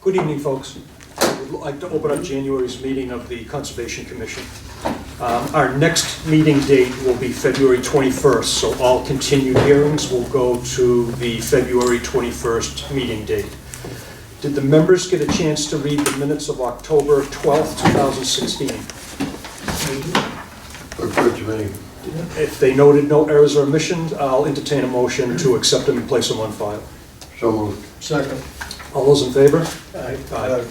Good evening, folks. I would like to open up January's meeting of the Conservation Commission. Our next meeting date will be February 21st, so all continued hearings will go to the February 21st meeting date. Did the members get a chance to read the minutes of October 12th, 2016? Look good to me. If they noted no errors or omissions, I'll entertain a motion to accept them and place them on file. So moved. Second. All those in favor? Aye.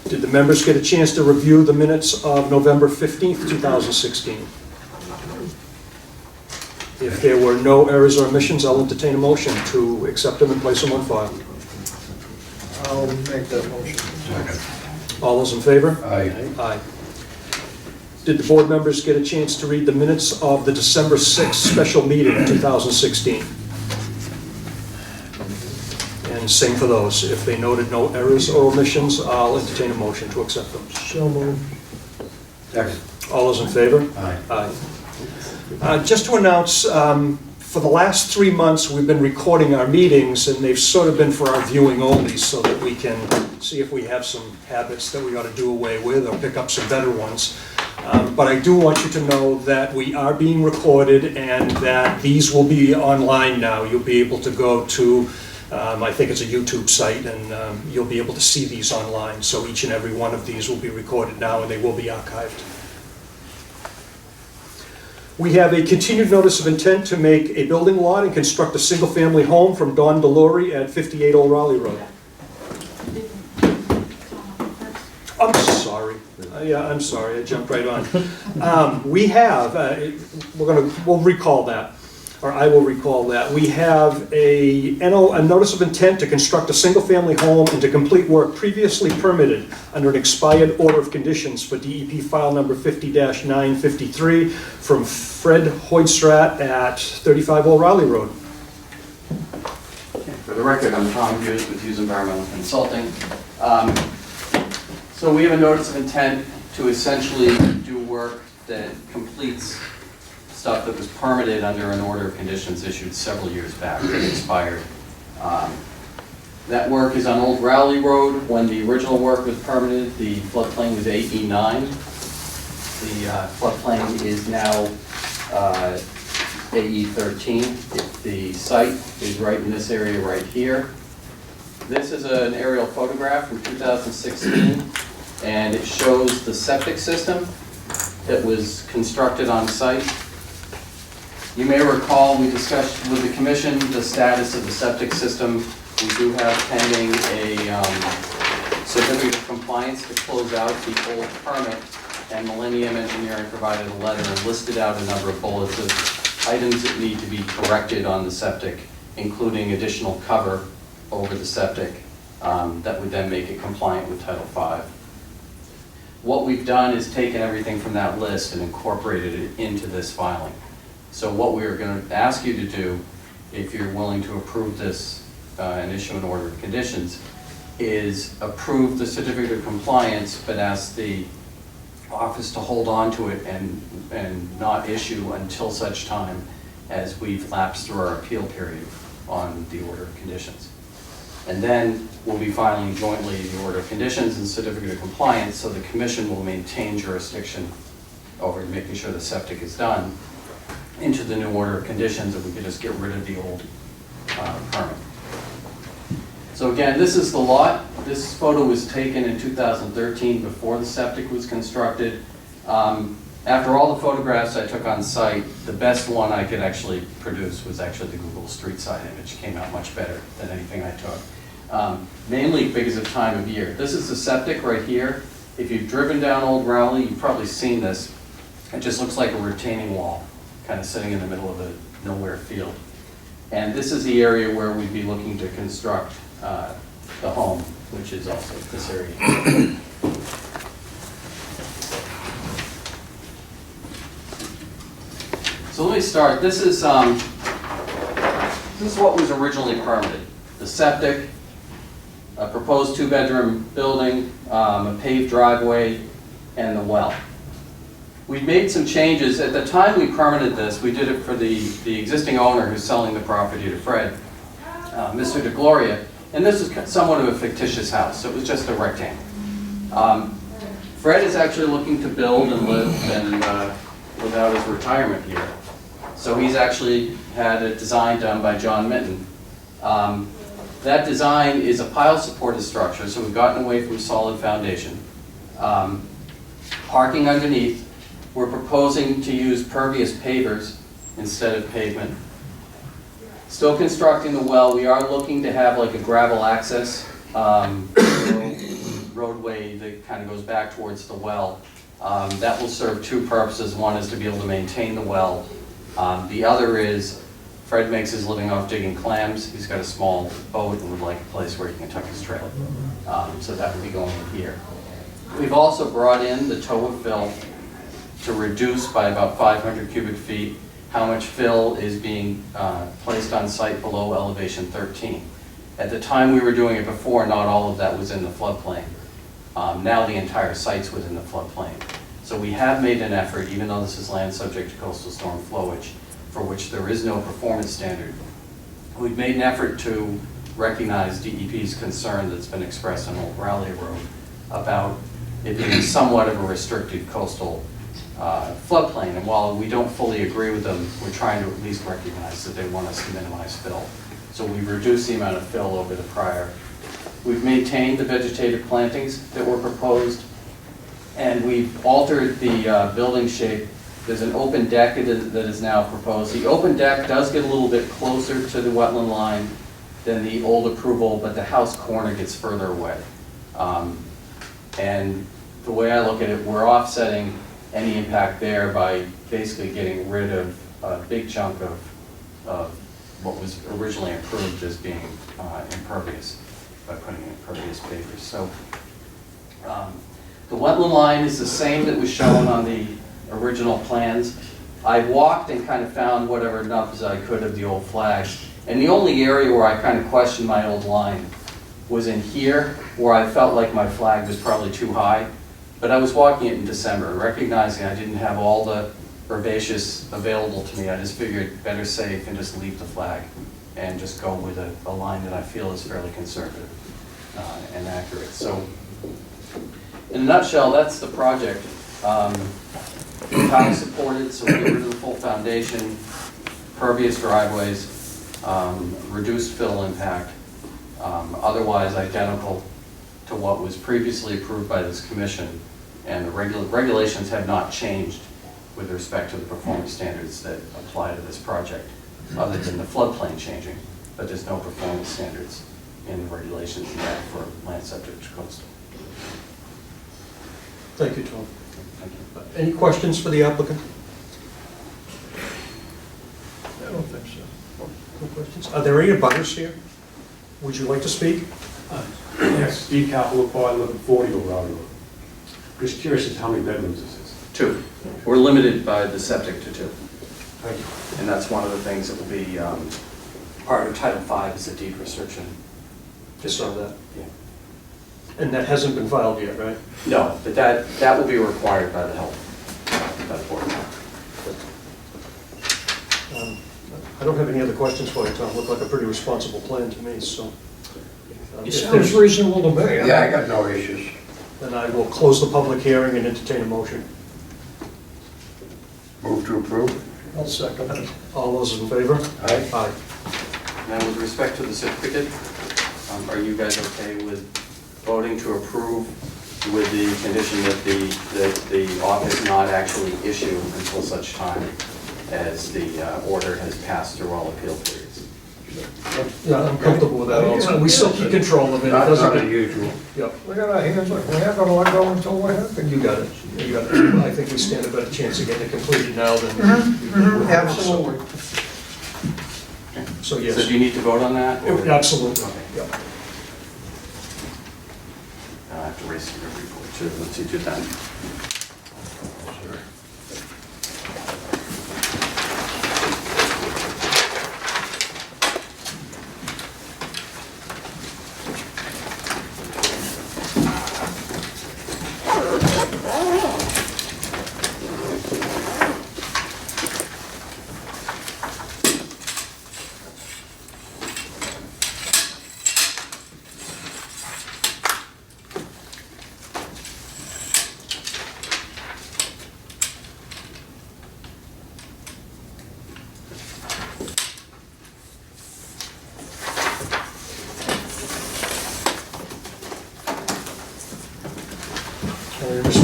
Did the members get a chance to review the minutes of November 15th, 2016? If there were no errors or omissions, I'll entertain a motion to accept them and place them on file. I'll make that motion. Second. All those in favor? Aye. Aye. Did the board members get a chance to read the minutes of the December 6th special meeting, 2016? And same for those. If they noted no errors or omissions, I'll entertain a motion to accept them. So moved. Second. All those in favor? Aye. Aye. Just to announce, for the last 3 months, we've been recording our meetings, and they've sort of been for our viewing only, so that we can see if we have some habits that we ought to do away with or pick up some better ones. But I do want you to know that we are being recorded and that these will be online now. You'll be able to go to, I think it's a YouTube site, and you'll be able to see these online. So each and every one of these will be recorded now, and they will be archived. We have a continued notice of intent to make a building lot and construct a single-family home from Don Delory at 58 Old Raleigh Road. I'm sorry. Yeah, I'm sorry. I jumped right on. We have, we'll recall that, or I will recall that. We have a notice of intent to construct a single-family home and to complete work previously permitted under an expired order of conditions for DEP file number 50-953 from Fred Hoydstrat at 35 Old Raleigh Road. For the record, I'm Tom Hughes with Hughes Environmental Consulting. So we have a notice of intent to essentially do work that completes stuff that was permitted under an order of conditions issued several years back that expired. That work is on Old Raleigh Road. When the original work was permitted, the floodplain was AE9. The floodplain is now AE13. The site is right in this area right here. This is an aerial photograph from 2016, and it shows the septic system that was constructed on site. You may recall we discussed with the commission the status of the septic system. We do have pending a certificate of compliance to close out the old permit, and Millennium Engineering provided a letter and listed out a number of bullets of items that need to be corrected on the septic, including additional cover over the septic that would then make it compliant with Title V. What we've done is taken everything from that list and incorporated it into this filing. So what we are going to ask you to do, if you're willing to approve this and issue an order of conditions, is approve the certificate of compliance, but ask the office to hold on to it and not issue until such time as we've lapsed through our appeal period on the order of conditions. And then we'll be filing jointly the order of conditions and certificate of compliance, so the commission will maintain jurisdiction over making sure the septic is done into the new order of conditions, and we can just get rid of the old permit. So again, this is the lot. This photo was taken in 2013 before the septic was constructed. After all the photographs I took on site, the best one I could actually produce was actually the Google Street Side image. It came out much better than anything I took. Mainly because of time of year. This is the septic right here. If you've driven down Old Raleigh, you've probably seen this. It just looks like a retaining wall, kind of sitting in the middle of a nowhere field. And this is the area where we'd be looking to construct the home, which is also this area. So let me start. This is what was originally permitted. The septic, a proposed 2-bedroom building, a paved driveway, and the well. We made some changes. At the time we permitted this, we did it for the existing owner who's selling the property to Fred, Mr. DeGloria. And this is somewhat of a fictitious house, so it was just a rectangle. Fred is actually looking to build and live out his retirement here. So he's actually had a design done by John Minton. That design is a pile supported structure, so we've gotten away from solid foundation. Parking underneath, we're proposing to use pervious pavers instead of pavement. Still constructing the well, we are looking to have like a gravel access roadway that kind of goes back towards the well. That will serve two purposes. One is to be able to maintain the well. The other is Fred makes his living off digging clams. He's got a small boat and would like a place where he can tuck his trailer. So that would be going in here. We've also brought in the toe of fill to reduce by about 500 cubic feet how much fill is being placed on site below elevation 13. At the time we were doing it before, not all of that was in the floodplain. Now the entire site's within the floodplain. So we have made an effort, even though this is land subject to coastal storm flowage, for which there is no performance standard. We've made an effort to recognize DEP's concern that's been expressed on Old Raleigh Road about it being somewhat of a restricted coastal floodplain. And while we don't fully agree with them, we're trying to at least recognize that they want us to minimize fill. So we've reduced the amount of fill over the prior. We've maintained the vegetative plantings that were proposed, and we've altered the building shape. There's an open deck that is now proposed. The open deck does get a little bit closer to the wetland line than the old approval, but the house corner gets further away. And the way I look at it, we're offsetting any impact there by basically getting rid of a big chunk of what was originally approved as being impervious by putting in impervious pavers. So the wetland line is the same that was shown on the original plans. I walked and kind of found whatever nubs I could of the old flags. And the only area where I kind of questioned my old line was in here, where I felt like my flag was probably too high. But I was walking it in December, recognizing I didn't have all the herbaceous available to me. I just figured better safe and just leave the flag and just go with a line that I feel is fairly conservative and accurate. So in a nutshell, that's the project. Pile supported, so we get rid of the full foundation, pervious driveways, reduced fill impact, otherwise identical to what was previously approved by this commission, and the regulations have not changed with respect to the performance standards that apply to this project, other than the floodplain changing, but there's no performance standards in the regulations yet for land subject to coastal. Thank you, Tom. Thank you. Any questions for the applicant? I don't think so. No questions? Are there any abutters here? Would you like to speak? Yes, Steve Capital, I live at 40 Raleigh Road. Just curious as to how many bedrooms this is. 2. We're limited by the septic to 2. Thank you. And that's one of the things that will be part of Title V is a deed restriction. Just saw that. Yeah. And that hasn't been filed yet, right? No, but that will be required by the health, by the board. I don't have any other questions for you, Tom. Looked like a pretty responsible plan to me, so. It If sounds there's- reasonable to me. Yeah, I got no issues. Then I will close the public hearing and entertain a motion. Move to approve? I'll second it. All those in favor? Aye. Aye. Now, with respect to the certificate, are you guys okay with voting to approve with the condition that the office not actually issue until such time as the order has passed through all appeal periods? Yeah, I'm comfortable with that also. We still keep control of it. It Not doesn't get- unusual. Yep, We got our hands, like, we're not gonna let go until we have to. you got it. You got it. I think we stand a better chance of getting it completed now than. Absolutely. So, So yes. do you need to vote on that? or- Absolutely. Okay. Yep. I have to raise your report too. Let's do that.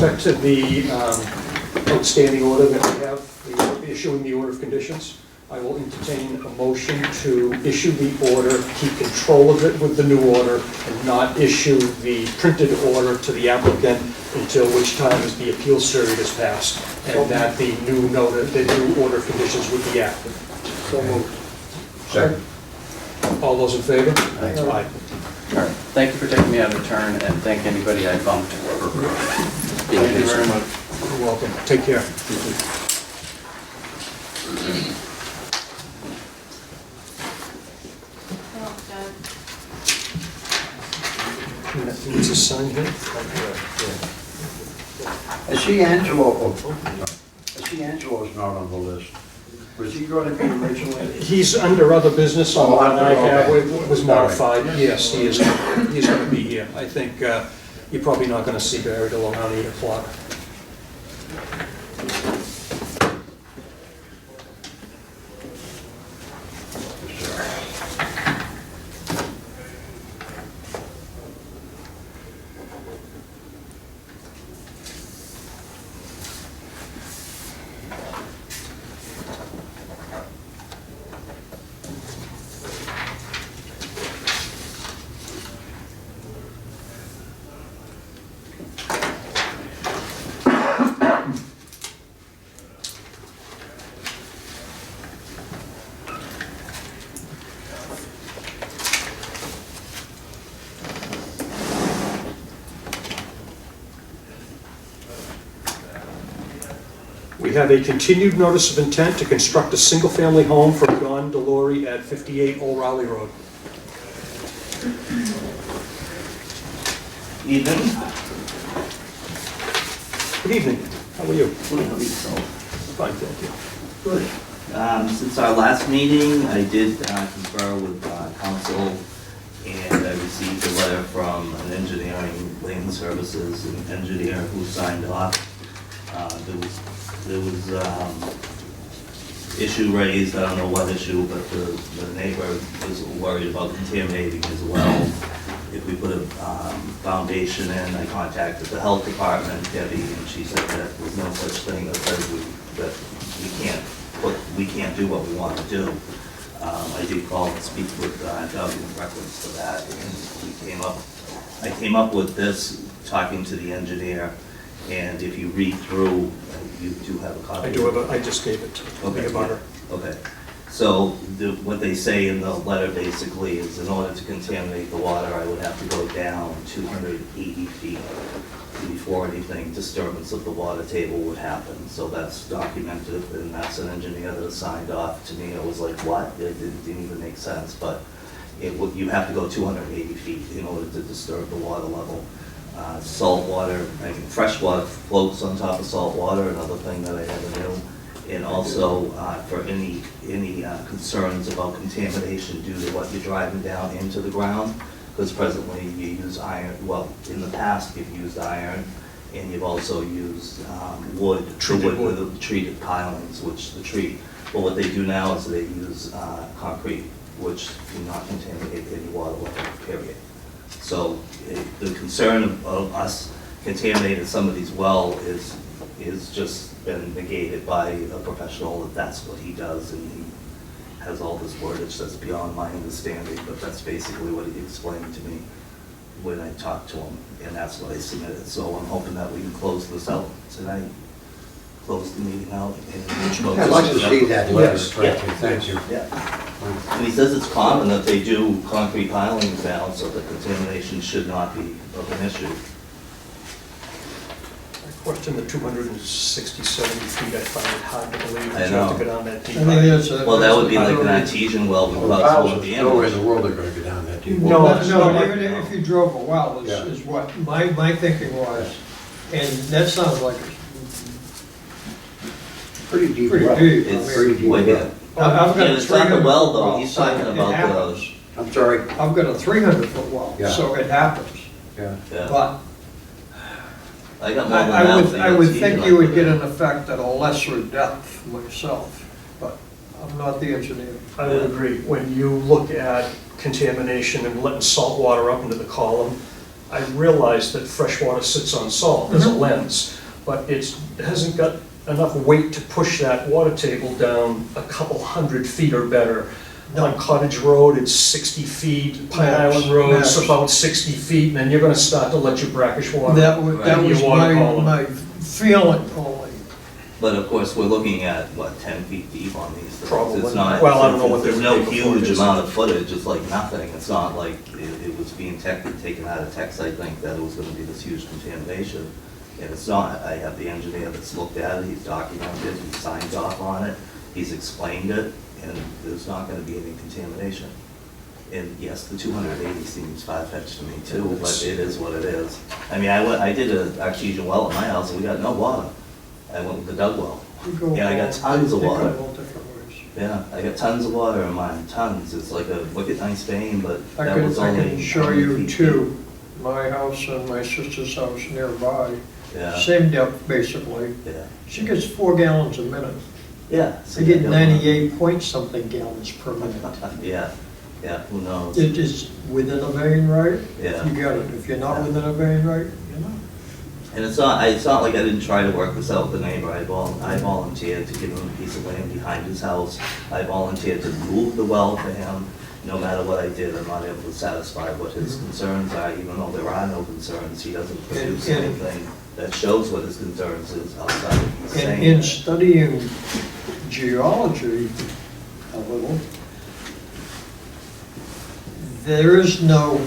respect to the outstanding order that we have, the issuing the order of conditions, I will entertain a motion to issue the order, keep control of it with the new order, and not issue the printed order to the applicant until which time the appeal period is passed, and that the new notice, the new order of conditions would be active. So moved. Second. All those in favor? Aye. All right. Thank you for taking me out of turn, and thank anybody I bumped for being Thank you patient. very much. You're welcome. Take care. Needs a sign here? I see Angelo's not on the list. Was he going to be originally? He's under other business on the one I have, Okay. it was modified, yes, he is, he's gonna be here. I think, you're probably not gonna see Barry till around 8 o'clock. We have a continued notice of intent to construct a single-family home for Don Delory at 58 Old Raleigh Road. Evening. Good evening, how are you? What about yourself? Fine, thank you. Good. Since our last meeting, I did confer with council, and I received a letter from an engineering land services engineer who signed off. There was issue raised, I don't know what issue, but the neighbor was worried about contaminating his well. If we put a foundation in, I contacted the health department, Debbie, and she said that there's no such thing that says we can't do what we want to do. I did call and speak with Doug in reference to that, and I came up with this, talking to the engineer, and if you read through, you do have a copy. I do have a, I just gave it to the abutter. Okay, so what they say in the letter basically is in order to contaminate the water, I would have to go down 280 feet before anything disturbance of the water table would happen. So that's documented, and that's an engineer that signed off to me. I was like, what? It didn't even make sense, but you have to go 280 feet in order to disturb the water level. Salt water, fresh water floats on top of salt water, another thing that I never knew. And also for any concerns about contamination due to what you're driving down into the ground, because presently you use iron, well, in the past you've used iron, and you've also used wood, Treated wood. with the treated pilings, which the treat. Well, what they do now is they use concrete, which do not contaminate any water level, period. So the concern of us contaminating some of these wells is just been negated by a professional, that that's what he does, and he has all this wordage that's beyond my understanding, but that's basically what he explained to me when I talked to him, and that's what I submitted. So I'm hoping that we can close this out tonight, close the meeting out. I'd like to see that letter, frankly, thank you. Yeah. And he says it's common that they do concrete pilings now, so that contamination should not be of an issue. I question the 267 feet, I find it hard to believe I that you have to know. go down that deep. I think it's Well, that would be like an artesian well, we Well, probably thousands won't be of no way in in. the world they're going to go down that deep. No, Well, it's no, not even if you drove a well Yeah. is what my thinking was, and that sounds like it's Pretty deep pretty well. deep. It's Pretty deep way well. in. I've got And a it's not the 300 well though, well, he's so talking it about happens. I'm sorry, I've got a 300-foot well, Yeah. so it happens, yeah. yeah. but I got more than that. for the I would artesian think you would like get that. an effect at a lesser depth myself, but I'm not the engineer. I would agree. When you look at contamination and letting salt water up into the column, I realize that fresh water sits on salt as a lens, but it hasn't got enough weight to push that water table down a couple hundred feet or better. On Cottage Road, it's 60 feet, Pine Max, Island Road's max. about 60 feet, and then you're gonna start to let your brackish water. That was, that into your was water column. my feeling only. But of course, we're looking at, what, 10 feet deep on these things? Probably. It's not, Well, I don't know what there's they no were before huge this. amount of footage, it's like nothing. It's not like it was being taken out of text, I think, that it was gonna be this huge contamination. And it's not. I have the engineer that's looked at it, he's documented it, he signed off on it, he's explained it, and there's not gonna be any contamination. And yes, the 280 seems far-fetched to me too, but it is what it is. I mean, I did an artesian well at my house, and we got no water. I went with the dug well. Yeah, I got tons of They go water. all different ways. Yeah, I got tons of water in mine, tons. It's like a wicked nice vein, but I that can, was I only. can show 100 you feet two, my house and my sister's house nearby, deep. Yeah, same depth basically. yeah, She gets 4 gallons a minute. yeah. I get 98 point something gallons per minute. Yeah, yeah, who knows? It is within a vein, right? Yeah. You got it. If you're not within a vein, right, you're not. And it's not like I didn't try to work this out with the neighbor. I volunteered to give him a piece of land behind his house. I volunteered to move the well for him. No matter what I did, I'm not able to satisfy what his concerns are, even though there are no concerns. He doesn't produce And- anything that shows what his concerns is outside of he's And saying. in that. studying geology a little, there is no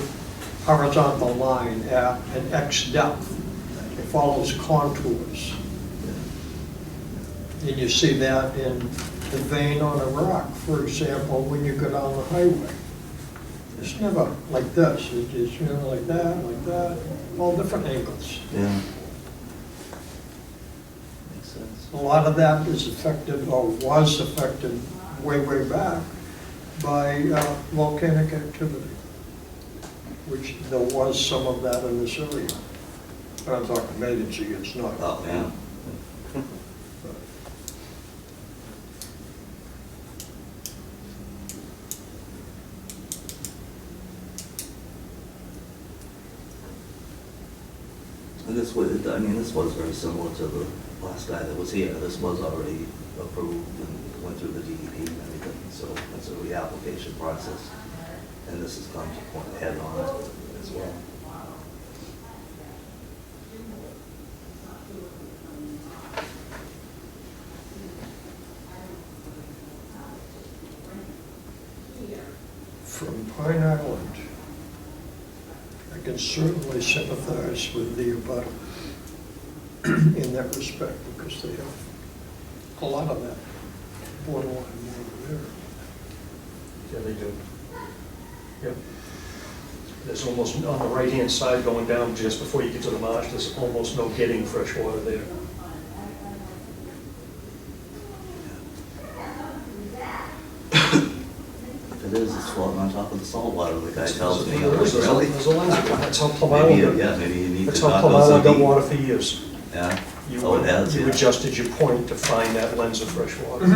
horizontal line at an X depth. It follows contours. And you see that in the vein on a rock, for example, when you go down the highway. It's never like this, it's never like that, all different angles. Yeah. Makes sense. A lot of that is affected, or was affected way, way back by volcanic activity, which there was some of that in this area. But I'm talking Medency, it's not. Oh, yeah. And this was very similar to the last guy that was here. This was already approved and went through the DEP and everything, so it's a reapplication process. And this has come to point ahead on it as well. From Pine Island, I can certainly sympathize with the abutter in that respect, because they have a lot of that borderline over there. Yeah, they do. Yep. There's almost, on the right-hand side going down just before you get to the marsh, there's almost no getting fresh water there. If it is, it's floating on top of the salt water, the guy tells me. I'm like, There's a really? lens of it. That's how Plum Maybe, Island, yeah, maybe you need that's to how not Plum go so Island got deep. water for years. Yeah. You Oh, it has, you yeah. adjusted your point to find that lens of fresh water.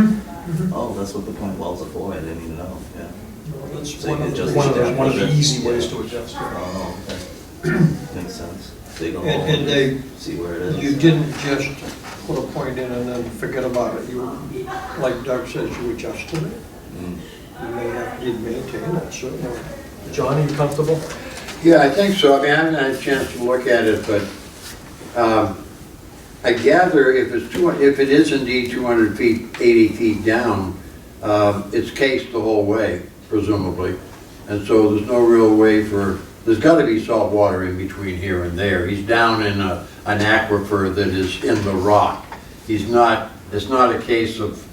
Oh, that's what the point wells are for, I didn't even know, yeah. Well, that's So you one of adjust the One of the Yeah. easy ways to adjust it. Oh, okay. Makes sense. Dig a hole And they, see where it is. you didn't just put a point in and then forget about it. You, like Doug says, you adjusted it. Mm. You may have to maintain it, certainly. John, are you comfortable? Yeah, I think so. I mean, I haven't had a chance to look at it, but I gather if it is indeed 200 feet, 80 feet down, it's cased the whole way, presumably. And so there's no real way there's got to be salt water in between here and there. He's down in an aquifer that is in the rock. It's not a case of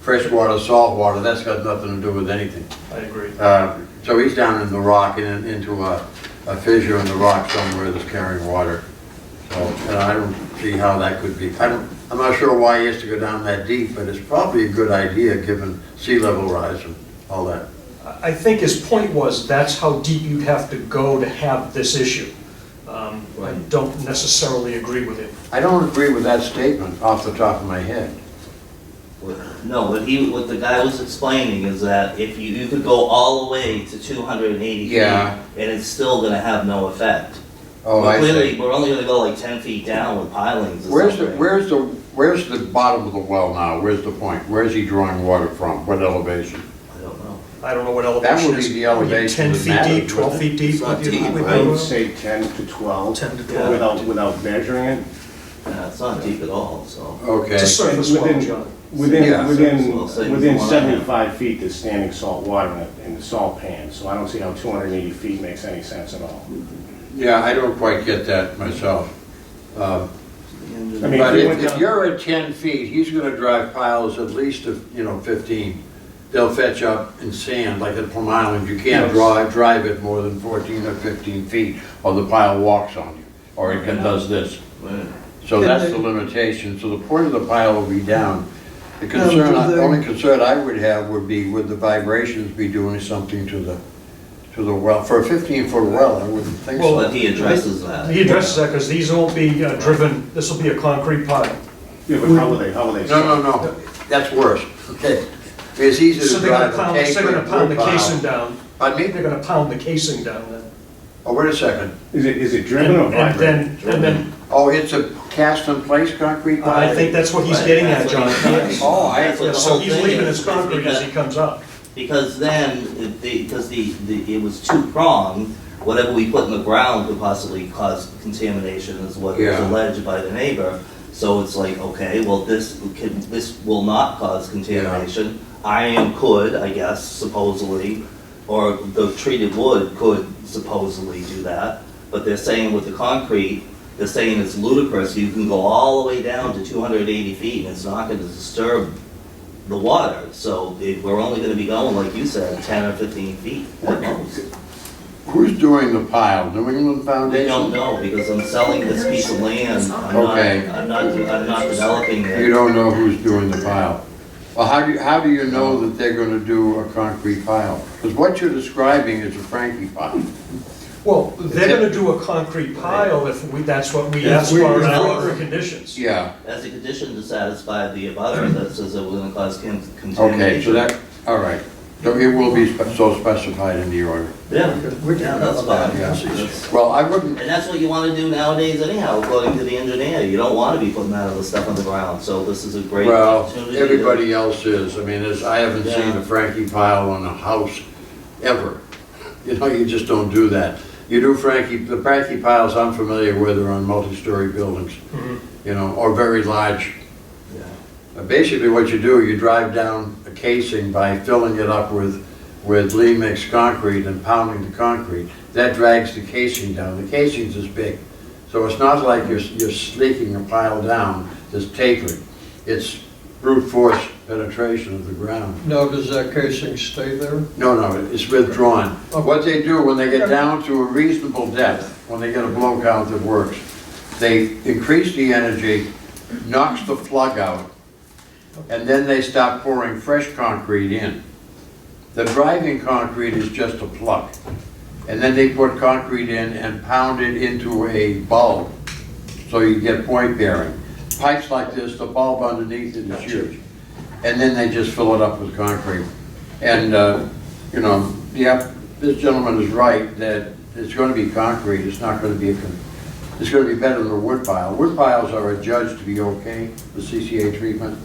fresh water, salt water. That's got nothing to do with anything. I agree. So he's down in the rock and into a fissure in the rock somewhere that's carrying water. So, and I don't see how that could be. I'm not sure why he has to go down that deep, but it's probably a good idea given sea level rise and all that. I think his point was that's how deep you'd have to go to have this issue. I don't necessarily agree with him. I don't agree with that statement off the top of my head. No, what the guy was explaining is that if you could go all the way to 280 feet, Yeah. and it's still gonna have no effect. Oh, I Clearly, see. we're only gonna go like 10 feet down with pilings or Where's something. where's the bottom of the well now? Where's the point? Where's he drawing water from? What elevation? I don't know. I don't know what That elevation would is. be the elevation 10 that feet matters, deep, 12 wouldn't it? feet deep? It's not with your- deep, with right? I your- would say 10 to 12. 10 to Yeah. 12. Without measuring it. Yeah, it's not deep at all, so. Okay. It's a surface well, Within- John. Yeah. Within 75 feet, there's standing salt water in the salt pan, so I don't see how 280 feet makes any sense at all. Yeah, I don't quite get that myself. I mean, But if you went if down- you're at 10 feet, he's gonna drive piles at least of, 15. They'll fetch up in sand, like at Plum Island, you can't Yes. drive it more than 14 or 15 feet, or the pile walks on you, or it does this. Right. So that's the limitation, so the point of the pile will be down. The do concern, they- the only concern I would have would be, would the vibrations be doing something to the well? For a 15-foot well, I wouldn't think Well, so. But he addresses that. He addresses that because these won't be driven, this will be a concrete pile. Yeah, but how will they? No, that's worse, okay. It's easy So to they're gonna drive a pound, cake they're gonna with pound the wood casing pile. down. Pardon me? They're gonna pound the casing down then. Oh, wait a second. Is it driven or And vibrating? then, Oh, it's a cast-in-place concrete pile? I think that's what he's Right, getting that's at, what John. he's- Oh, I- that's what Yeah, the so whole he's thing leaving is, his concrete as he comes up. Because then, because it was two-pronged, whatever we put in the ground could possibly cause contamination is what was Yeah. alleged by the neighbor. So it's like, okay, well, this will not cause contamination. Iron could, I guess, supposedly, or the treated wood could supposedly do that. But they're saying with the concrete, they're saying it's ludicrous. You can go all the way down to 280 feet and it's not gonna disturb the water. So we're only gonna be going, like you said, 10 or 15 feet at most. Who's doing the pile? New England We Foundation? don't know, because I'm selling this piece of land. Okay. I'm not developing You it. don't know who's doing the pile. Well, how do you know that they're gonna do a concrete pile? Because what you're describing is a Frankie pile. Well, they're gonna do a concrete pile if that's what we ask for in our conditions. Yeah, As a condition to satisfy the abutter that says it was gonna cause contamination. okay, so that, all right. So it will be so specified in the order. Yeah, We can yeah, that's cover that, fine. yeah. That's- Well, I wouldn't, And that's what you wanna do nowadays anyhow, according to the engineer. You don't wanna be putting that other stuff on the ground, so this is a great well, opportunity. to- everybody else is. I mean, I haven't seen Yeah. a Frankie pile on a house ever. You just don't do that. You do the Frankie piles I'm familiar with are on multi-story buildings, or very large. Yeah. Basically what you do, you drive down a casing by filling it up with Lee mix concrete and pounding the concrete. That drags the casing down. The casing's this big. So it's not like you're sleeking a pile down that's tapered. It's brute force penetration of the ground. Now, does that casing stay there? No, it's withdrawn. Okay. What they do, when they get down to a reasonable depth, when they get a blow count that works, they increase the energy, knocks the plug out, and then they stop pouring fresh concrete in. The driving concrete is just a plug. And then they put concrete in and pound it into a bulb, so you get point bearing. Pipes like this, the bulb underneath it is huge. And then they just fill it up with concrete. And, this gentleman is right that it's gonna be concrete, it's not gonna be it's gonna be better than a wood pile. Wood piles are adjudged to be okay, the CCA treatment,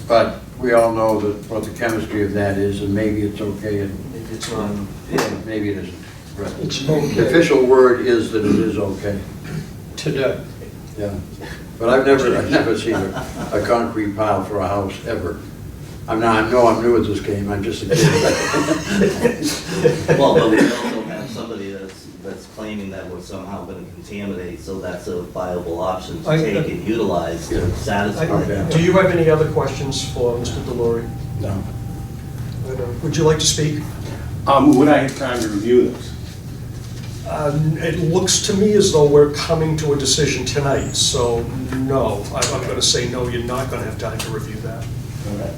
but we all know that what the chemistry of that is, and maybe it's okay, and Maybe it's not. maybe it isn't. It's The okay official word is that it is okay, today. yeah. But I've never seen a concrete pile for a house, ever. I'm new at this game, I'm just a kid. Well, but we also have somebody that's claiming that we're somehow gonna contaminate, so that's a viable option to take and utilize to satisfy that. Do you have any other questions for Mr. Delory? No. Would you like to speak? Would I have time to review this? It looks to me as though we're coming to a decision tonight, so no. I'm going to say no, you're not going to have time to review that. Okay.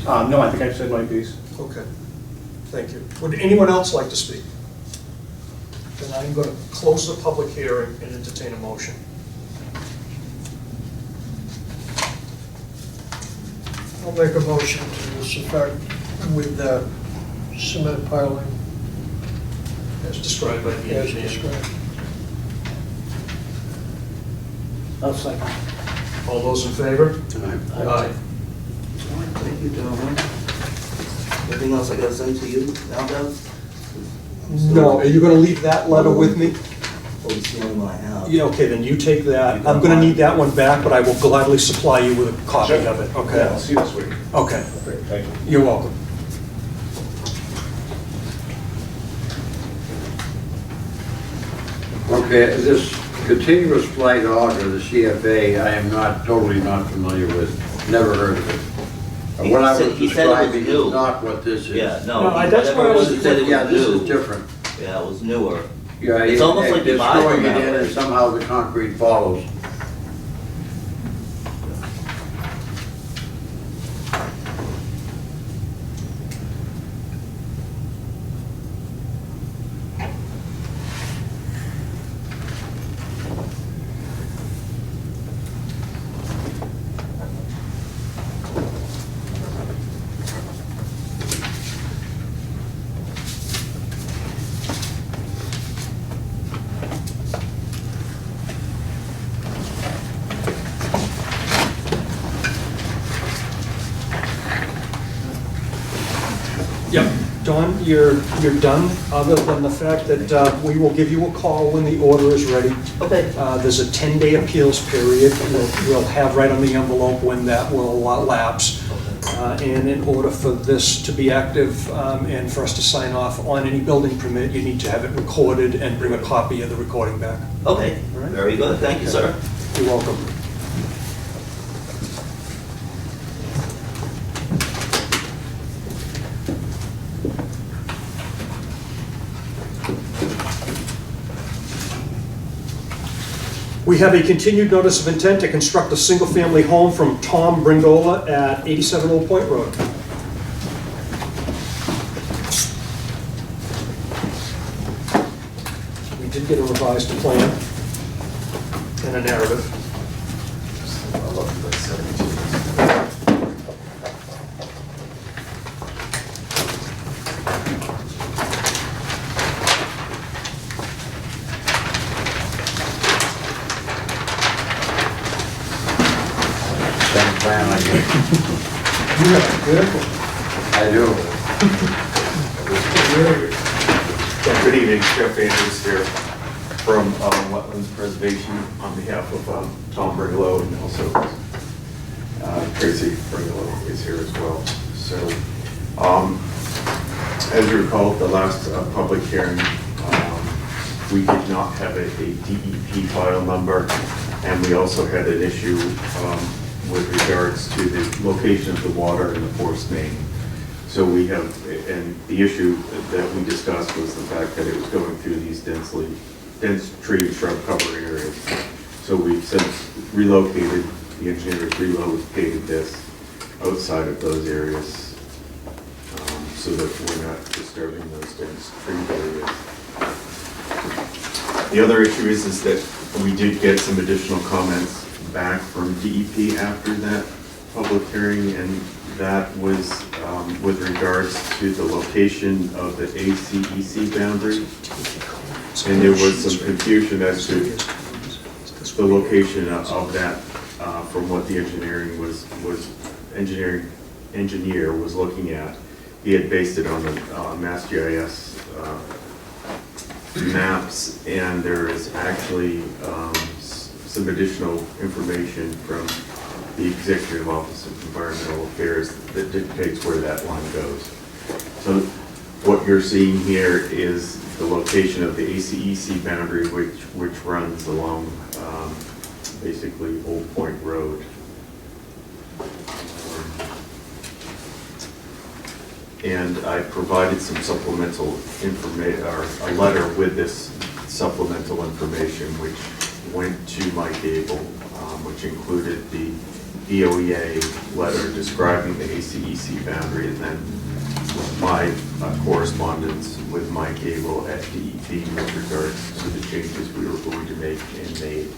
No, I think I've said my piece. Okay, thank you. Would anyone else like to speak? Then I'm going to close the public hearing and entertain a motion. I'll make a motion to this effect with cement piling as described by the as engineer. described. I'll second. All those in favor? Aye. Aye. Thank you, gentlemen. Anything else I gotta send to you now, Bev? No, are you gonna leave that letter with me? Oh, it's the only one I have. Yeah, okay, then you take that. I'm gonna need that one back, but I will gladly supply you with a copy of it, Yeah, I'll okay? see you this week. Okay, Great, thank you. you're welcome. Okay, this continuous flight auger, the CFA, I am totally not familiar with, never heard of it. He What I said- was he said it was describing new. is not what this is. Yeah, No, no. that's why I was- He said it Yeah, was this is new. different. Yeah, it was newer. Yeah, It's almost like you they're buy them throwing it that in way. and somehow the concrete follows. Yep, Don, you're done, other than the fact that we will give you a call when the order is ready. Okay. There's a 10-day appeals period. We'll have right on the envelope when that will lapse. And in order for this to be active and for us to sign off on any building permit, you need to have it recorded and bring a copy of the recording back. Okay, All right. very good, thank you, sir. You're welcome. We have a continued notice of intent to construct a single-family home from Tom Bringola at 87 Old Point Road. We did get a revised plan and a narrative. Same plan I get. You have a good one. I do. Good evening, Jeff Andrews here from Wetlands Preservation on behalf of Tom Brigalow, and also Tracy Brigalow is here as well. So, as you recall, the last public hearing, we did not have a DEP file number, and we also had an issue with regards to the location of the water in the force main. So we have, and the issue that we discussed was the fact that it was going through these dense tree and shrub cover areas. So we've since relocated, the engineers relocated this outside of those areas so that we're not disturbing those dense tree areas. The other issue is that we did get some additional comments back from DEP after that public hearing, and that was with regards to the location of the ACEC boundary. And there was some confusion as to the location of that from what the engineer was looking at. He had based it on the Mass GIS maps, and there is actually some additional information from the Executive Office of Environmental Affairs that dictates where that line goes. So what you're seeing here is the location of the ACEC boundary, which runs along basically Old Point Road. And I provided some supplemental information, or a letter with this supplemental information, which went to Mike Gable, which included the EOEA letter describing the ACEC boundary, and then my correspondence with Mike Gable at DEP with regards to the changes we were going to make and made.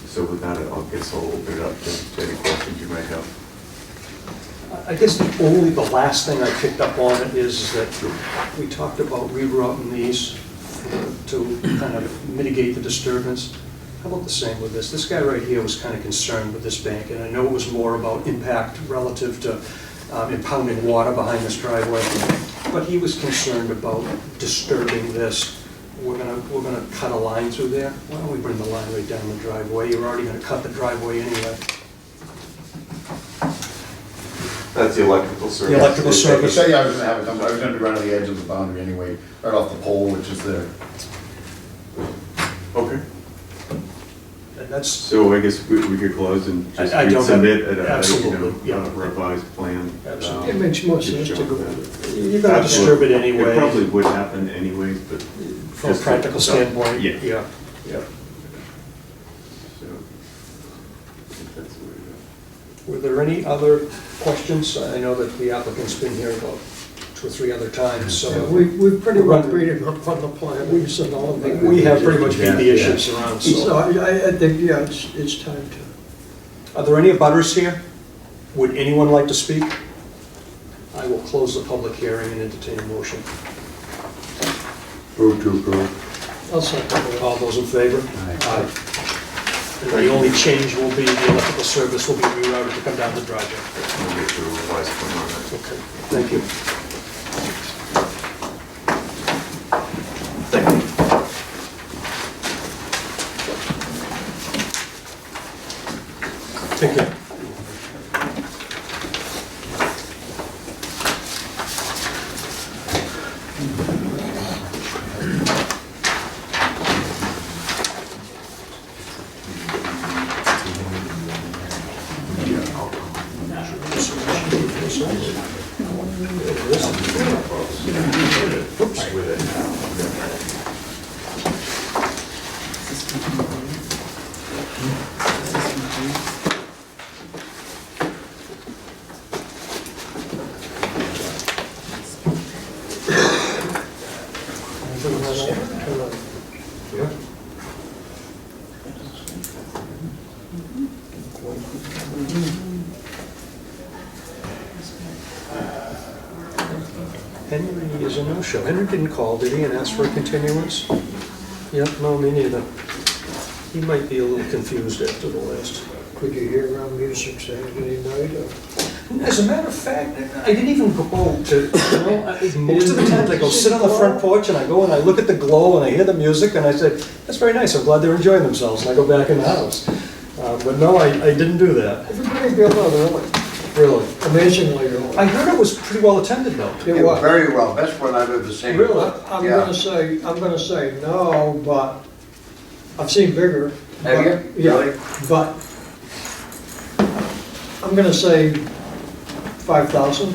So with that, I guess I'll open it up to any questions you might have. I guess the last thing I picked up on it is that we talked about rerouting these to kind of mitigate the disturbance. How about the same with this? This guy right here was kind of concerned with this bank, and I know it was more about impact relative to impounding water behind this driveway, but he was concerned about disturbing this. We're gonna cut a line through there. Why don't we bring the line right down the driveway? You're already gonna cut the driveway anyway. That's the electrical service. The electrical service. Say I was gonna have it done, I was gonna be right on the edge of the boundary anyway, right off the pole, which is there. Okay, And that's, so I guess we could close and just I don't have- resubmit a, absolutely, yeah. a revised plan. Absolutely. It makes more sense to go with it. you're gonna disturb it anyway. It probably would happen anyways, but. From a just- practical standpoint, Yeah. yeah. So, I think that's the way to go. Were there any other questions? I know that the applicant's been here about 2 or 3 other times, so. We've pretty well beat it up on the plans and all of that. We have pretty much beat the Yeah, issues around, So so. I think, yeah, it's time to. Are there any abutters here? Would anyone like to speak? I will close the public hearing and entertain a motion. Move to approve. I'll second it. All those in favor? Aye. And the only change will be the electrical service will be rerouted to come down the driveway. We'll get you a revised plan on that. Okay, thank you. Take care. Henry is a no-show. Henry didn't call, did he, and ask for a continuance? Yep, no, me neither. He might be a little confused after the last. Could you hear around music Saturday night? As a matter of fact, I didn't even go to, most of the times I go sit on the front porch and I go and I look at the glow and I hear the music and I say, that's very nice, I'm glad they're enjoying themselves, and I go back in the house. But no, I didn't do that, Everybody built out early, really. amazingly early. I heard it was pretty well attended though. It was. Very well, best one I've ever seen. Really? I'm Yeah. gonna say no, but I've seen bigger. Have you? But- Yeah, Really? but I'm gonna say 5,000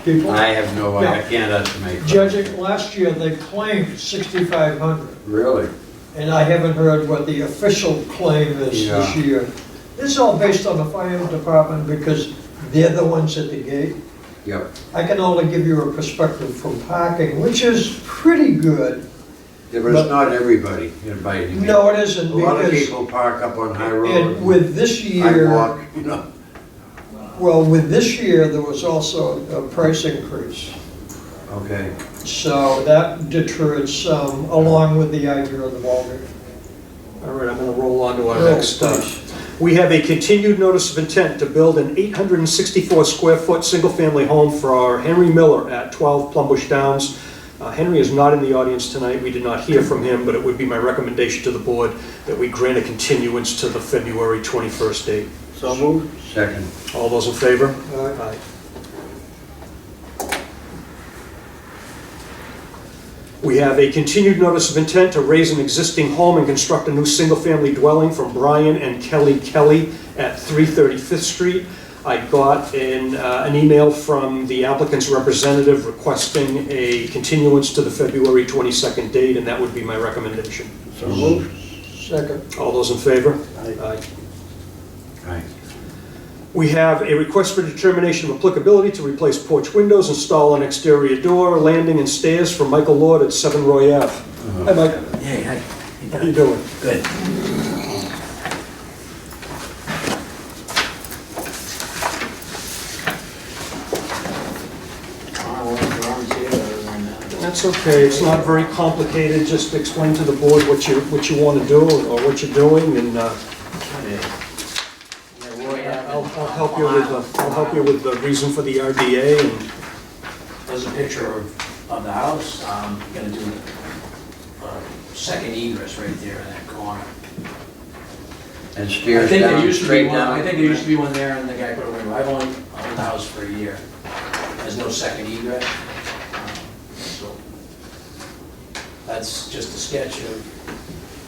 people. I have no idea, I Yeah. can't estimate. Judging, last year they claimed 6,500, Really? and I haven't heard what the official claim is this Yeah. year. This is all based on the fire department because they're the ones at the gate. Yep. I can only give you a perspective from parking, which is pretty good. Yeah, but it's not everybody inviting. No, it isn't, A lot of because, people park up on High Road. and with this I year, walk, you know. well, with this year, there was also a price increase. Okay. So that deterred some, along with the idea of the ballgame. All right, I'm gonna roll on to our Roll, next. please. We have a continued notice of intent to build an 864 square foot single-family home for Henry Miller at 12 Plumbush Downs. Henry is not in the audience tonight. We did not hear from him, but it would be my recommendation to the board that we grant a continuance to the February 21st date. So moved. Second. All those in favor? Aye. We have a continued notice of intent to raise an existing home and construct a new single-family dwelling from Brian and Kelly Kelly at 330 Fifth Street. I got an email from the applicant's representative requesting a continuance to the February 22nd date, and that would be my recommendation. So moved. Second. All those in favor? Aye. Aye. We have a request for determination of applicability to replace porch windows, install an exterior door, landing, and stairs for Michael Lord at 7 Roy Ave. Hi, Mike. Hey, hi. How you doing? Good. That's okay, it's not very complicated, just explain to the board what you want to do or what you're doing, and I'll help you with the reason for the RDA, and There's a picture of the house. Gonna do a second egress right there in that corner. And I stairs think there down, used to be straight one, down? I think there used to be one there and the guy put it away. I've only owned the house for a year. There's no second egress. So that's just a sketch of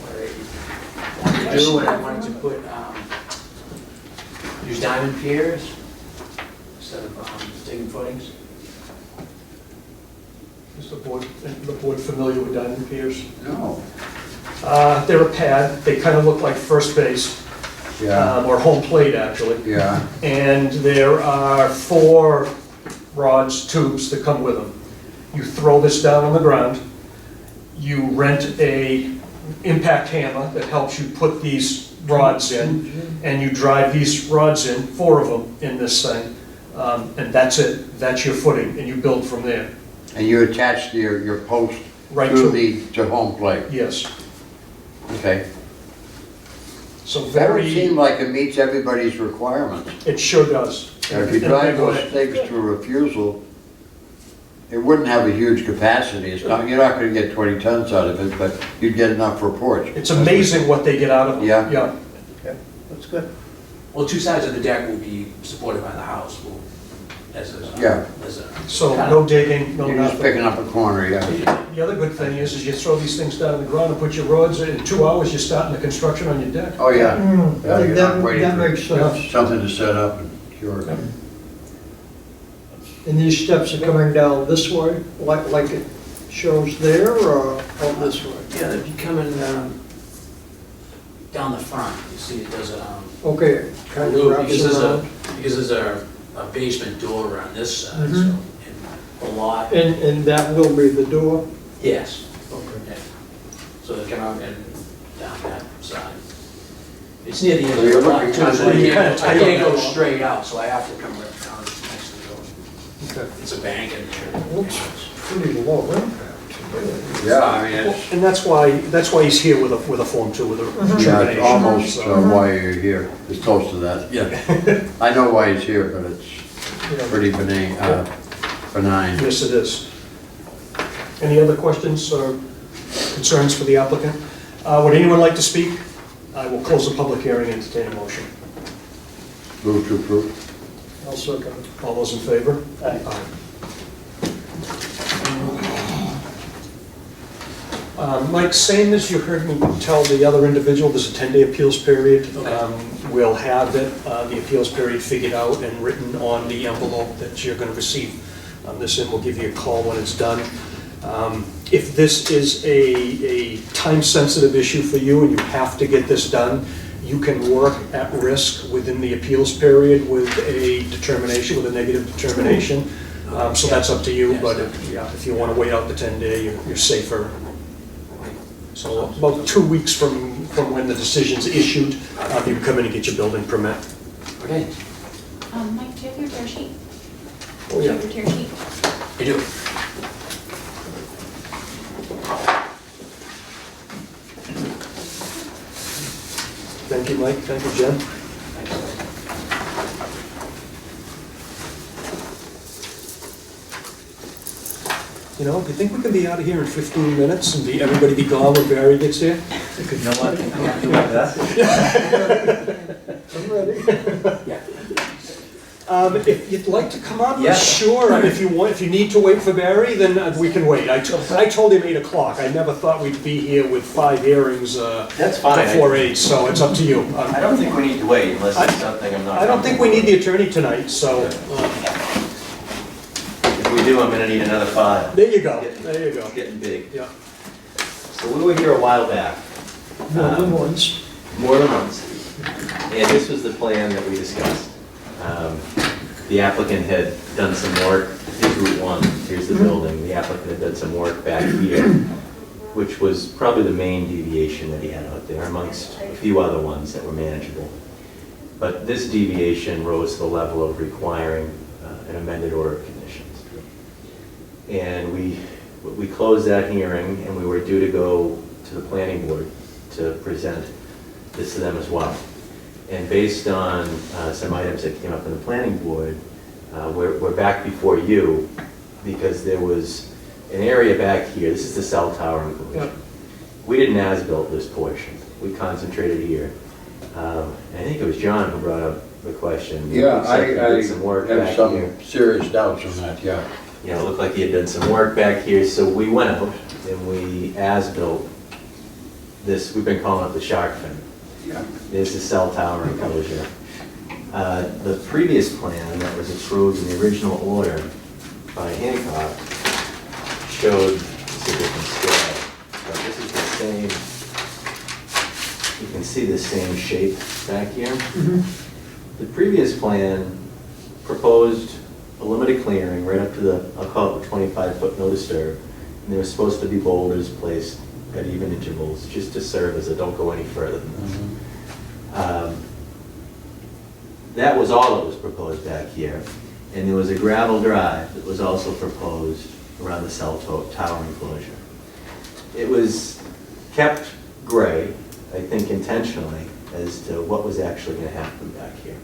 what I wanted to do, and I wanted to put, use diamond piers instead of digging footings. is the board familiar with diamond piers? No, They're a pad, they kind of look like first base, yeah, or home plate, actually. yeah, And there are 4 rods, tubes that come with them. You throw this down on the ground, you rent a impact hammer that helps you put these rods in, and you drive these rods in, 4 of them in this thing, and that's it, that's your footing, and you build from there. and you attach your post Right to to, to home plate, yes. okay? So That would seem very, like it meets everybody's requirements. it sure does. And if you In a drive big those way. stakes to a refusal, it wouldn't have a huge capacity. It's not, you're not gonna get 20 tons out of it, but you'd get enough for a porch. It's amazing what they get out of them. Yeah. Yeah. That's good. Well, 2 sides of the deck will be supported by the house. As a, Yeah. as a. So no digging, no You're just nothing. picking up a corner, yeah. The other good thing is you throw these things down on the ground and put your rods in 2 hours, you're starting the construction on your deck. Oh, yeah. Yeah, you're not That waiting that for makes sense. something to set up and cure it. And these steps are coming down this way, like it shows there, or out this way? Yeah, they're coming down the front. You see it does a Okay, kind of loop, wraps because around. there's a basement door on this side, so, Mhm. and a lot. And that will be the door? Yes. Okay. Yeah. So they come out and down that side. It's near the end So of the you're lot looking too, so kind of- I can't go straight out, so I have to come right down next to the door. Okay. It's a bank in there. Looks pretty low impact. Yeah, I mean, Well, it's, and that's why he's here with a Form 2, with a yeah, determination. it's almost So, why you're here. It's close to that. Yeah. I know why he's here, but it's you know, pretty benign, benign. Yes, it is. Any other questions or concerns for the applicant? Would anyone like to speak? I will close the public hearing and entertain a motion. Move to approve. I'll second. All those in favor? Aye. Mike, same as you heard me tell the other individual, there's a 10-day appeals period. We'll have the appeals period figured out and written on the envelope that you're going to receive. This in, we'll give you a call when it's done. If this is a time-sensitive issue for you and you have to get this done, you can work at risk within the appeals period with a determination, with a negative determination. So that's up to you, but if you want to wait out the 10-day, you're safer. So about 2 weeks from when the decision's issued, you can come in and get your building permit. Okay. Mike, do you have your tear sheet? Oh, Do you yeah. have your tear sheet? I do. Thank you, Mike. Thank you, Jen. You know, do you think we can be out of here in 15 minutes and everybody be gone when Barry gets here? You know what? I'll do my best. I'm ready. Yeah. If you'd like to come up, Yeah. sure. And if you need to wait for Barry, then we can wait. I told him 8 o'clock. I never thought we'd be here with 5 hearings That's fine. before 8, so it's up to you. I don't think we need to wait unless it's something I'm not. I don't think we need the attorney tonight, so If we do, I'm gonna need another 5. there you go. There you go. It's getting big. Yeah. So we were here a while back. More than once. More than once. And this was the plan that we discussed. The applicant had done some work, here's Route 1, here's the building. The applicant had done some work back here, which was probably the main deviation that he had out there amongst a few other ones that were manageable. But this deviation rose to the level of requiring an amended order of conditions. And we We closed that hearing, and we were due to go to the planning board to present this to them as well. And based on some items that came up in the planning board, we're back before you because there was an area back here. This is the cell tower enclosure. Yep. We didn't as-built this portion. We concentrated here. And I think it was John who brought up the question. Yeah, Looks like he I did some work have back some here. serious doubts on that, yeah. You know, it looked like he had done some work back here, so we went out and we as-built this, we've been calling it the shark fin. Yeah. There's the cell tower enclosure. The previous plan that was approved in the original order by Hancock showed, it's a different scale, but this is the same, you can see the same shape back here. The previous plan proposed a limited clearing right up to the, I'll call it the 25-foot no disturb, and there was supposed to be boulders placed at even intervals, just to serve as a don't go any further than this. That was all that was proposed back here, and there was a gravel drive that was also proposed around the cell tower enclosure. It was kept gray, I think intentionally, as to what was actually going to happen back here.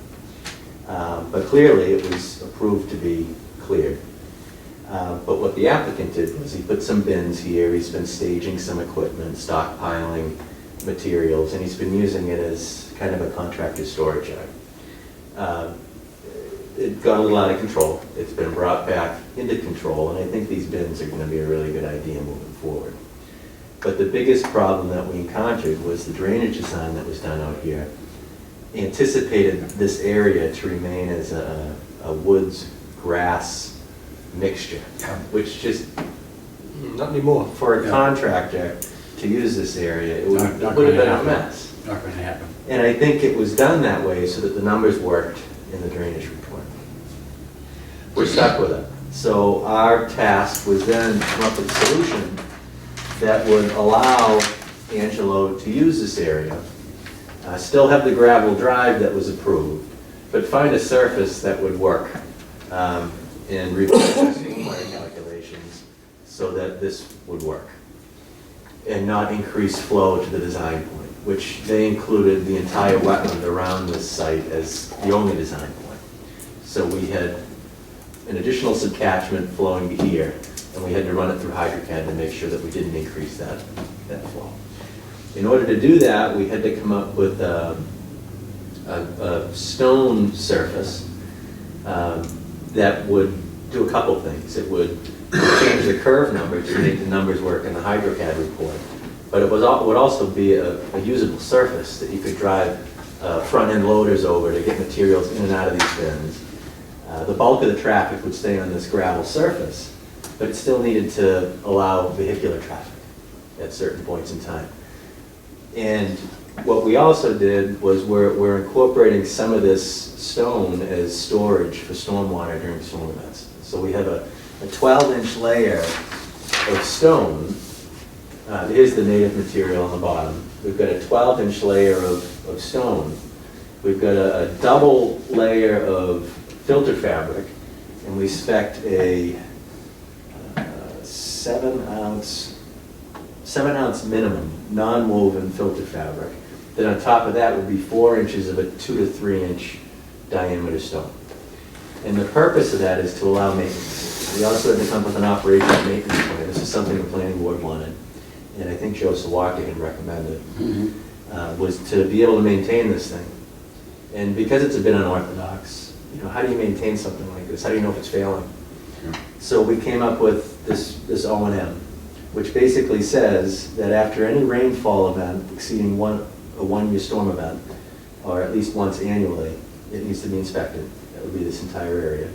But clearly it was approved to be cleared. But what the applicant did was he put some bins here, he's been staging some equipment, stockpiling materials, and he's been using it as kind of a contractor storage yard. It got a little out of control. It's been brought back into control, and I think these bins are going to be a really good idea moving forward. But the biggest problem that we encountered was the drainage design that was done out here anticipated this area to remain as a woods grass mixture, which just, Not anymore. for a contractor to use this area, it would Not have gonna been a happen. mess. Not gonna happen. And I think it was done that way so that the numbers worked in the drainage report. We're stuck with it. So our task was then to come up with a solution that would allow Angelo to use this area, still have the gravel drive that was approved, but find a surface that would work and revise the stormwater calculations so that this would work and not increase flow to the design point, which they included the entire wetland around this site as the only design point. So we had an additional subcatchment flowing to here, and we had to run it through HydroCAD to make sure that we didn't increase that flow. In order to do that, we had to come up with a stone surface that would do a couple things. It would change the curve number to make the numbers work in the HydroCAD report, but it would also be a usable surface that you could drive front-end loaders over to get materials in and out of these bins. The bulk of the traffic would stay on this gravel surface, but it still needed to allow vehicular traffic at certain points in time. And what we also did was we're incorporating some of this stone as storage for stormwater during storm events. So we have a 12-inch layer of stone. Here's the native material on the bottom. We've got a 12-inch layer of stone. We've got a double layer of filter fabric, and we spec'd a 7-ounce minimum non-woven filter fabric. Then on top of that would be 4 inches of a 2 to 3 inch diameter stone. And the purpose of that is to allow maintenance. We also had to come up with an operational maintenance plan. This is something the planning board wanted, and I think Joe Sawaki had recommended, was to be able to maintain this thing. And because it's a bit unorthodox, you know, how do you maintain something like this? How do you know if it's failing? So we came up with this O&M, which basically says that after any rainfall event exceeding a one-year storm event, or at least once annually, it needs to be inspected. That would be this entire area.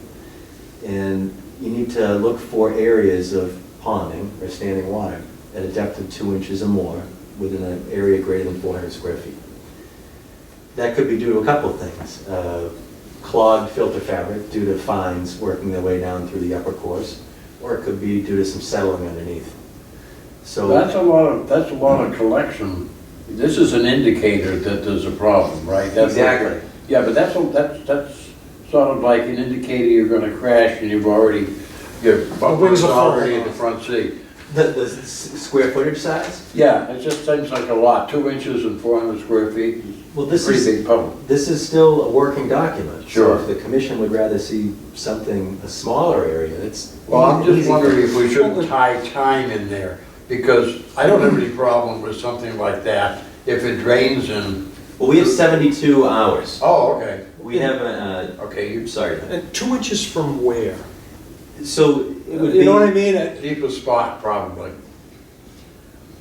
And you need to look for areas of ponding or standing water at a depth of 2 inches or more within an area greater than 400 square feet. That could be due to a couple of things. Clogged filter fabric due to fines working their way down through the upper course, or it could be due to some settling underneath. So That's a lot of collection. This is an indicator that there's a problem, right? Exactly. Yeah, but that's sort of like an indicator you're gonna crash and your wings bumper's are already in falling the front seat. The square footage size? Yeah, it just seems like a lot, 2 inches and 400 square feet. Well, this Pretty is, big public. this is still a working document. So Sure. if the commission would rather see something, a smaller area, it's. Well, I'm just easy. wondering if we shouldn't tie time in there, because I don't have any problem with something like that if it drains in. Well, we have 72 hours. Oh, okay. We have, Okay, you, sorry. And 2 inches from where? So it would be. You know what I mean? deepest spot, probably.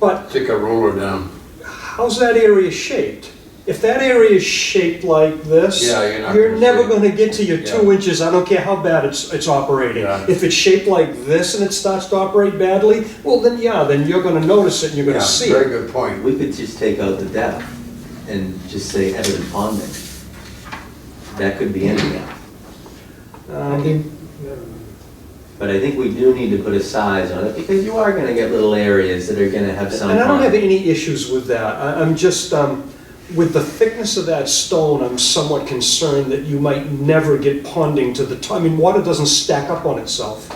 But Stick a ruler down. how's that area shaped? If that area is shaped like this, Yeah, you're not you're gonna never see it. gonna get to your 2 Yeah. inches, I don't care how bad it's operating. Yeah. If it's shaped like this and it starts to operate badly, well, then yeah, then you're gonna notice it and you're Yeah, gonna see very it. good point. We could just take out the depth and just say evident ponding. That could be anything. I think, But I think we do need to put a size on it, because you are gonna get little areas that are gonna have some. And I don't have pond. any issues with that. I'm just, with the thickness of that stone, I'm somewhat concerned that you might never get ponding to the top. I mean, water doesn't stack up on itself.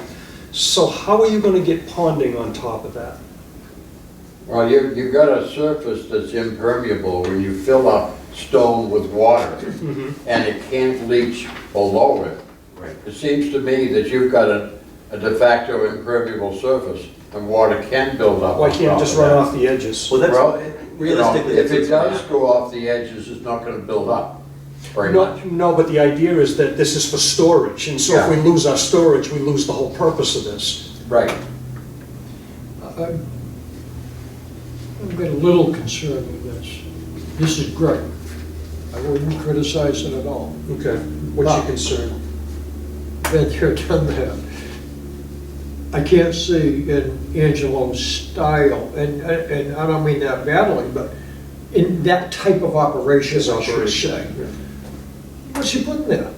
So how are you gonna get ponding on top of that? Well, you've got a surface that's impermeable when you fill up stone with water, and it can't leach below it. Right. It seems to me that you've got a de facto impermeable surface, and water can build up. Why on can't it top just of run that. off the edges? Well, that's, Well, realistically. if that's it what's does gonna go off the edges, it's not gonna build up very No, much. no, but the idea is that this is for storage, and so if we Yeah. lose our storage, we lose the whole purpose of this. Right. I'm getting a little concerned with this. This is great. I wouldn't criticize it at all. Okay, what's your concern? Been here, done that. I can't see in Angelo's style, and I don't mean that badly, but in that type of operation, His I should operation, say. yeah. What's he putting there?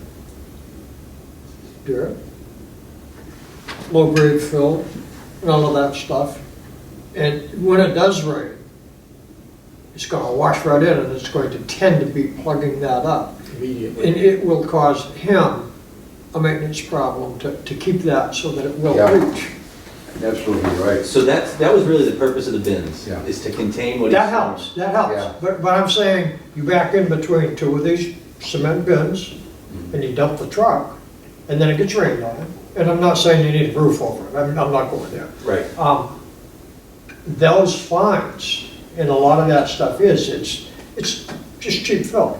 Dirt, low-grade fill, and all of that stuff. And when it does rain, it's gonna wash right in, and it's going to tend to be plugging that up. Immediately. And it will cause him a maintenance problem to keep that so that it will Yeah. reach. Absolutely right. So that was really the purpose of the bins, Yeah. is to contain what. That is- helps, that Yeah. helps. But I'm saying, you back in between two of these cement bins, and you dump the truck, and then it gets rained on, and I'm not saying you need a roof over it, I'm not going there. Right. Those fines, and a lot of that stuff it's just cheap fill.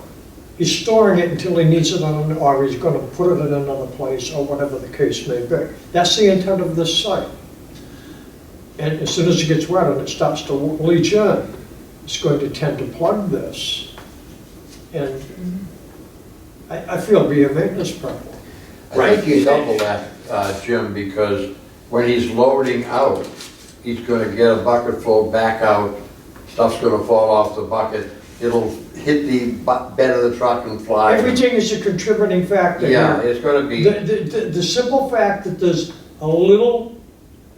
He's storing it until he needs it on, or he's gonna put it in another place, or whatever the case may be. That's the intent of this site. And as soon as it gets wet and it starts to leach in, it's going to tend to plug this. And I feel it'll be a maintenance problem. I think you double that, Jim, because when he's loading out, he's gonna get a bucket full back out, stuff's gonna fall off the bucket, it'll hit the bed of the truck and fly. Everything is a contributing factor Yeah, here. it's gonna be, The simple fact that there's a little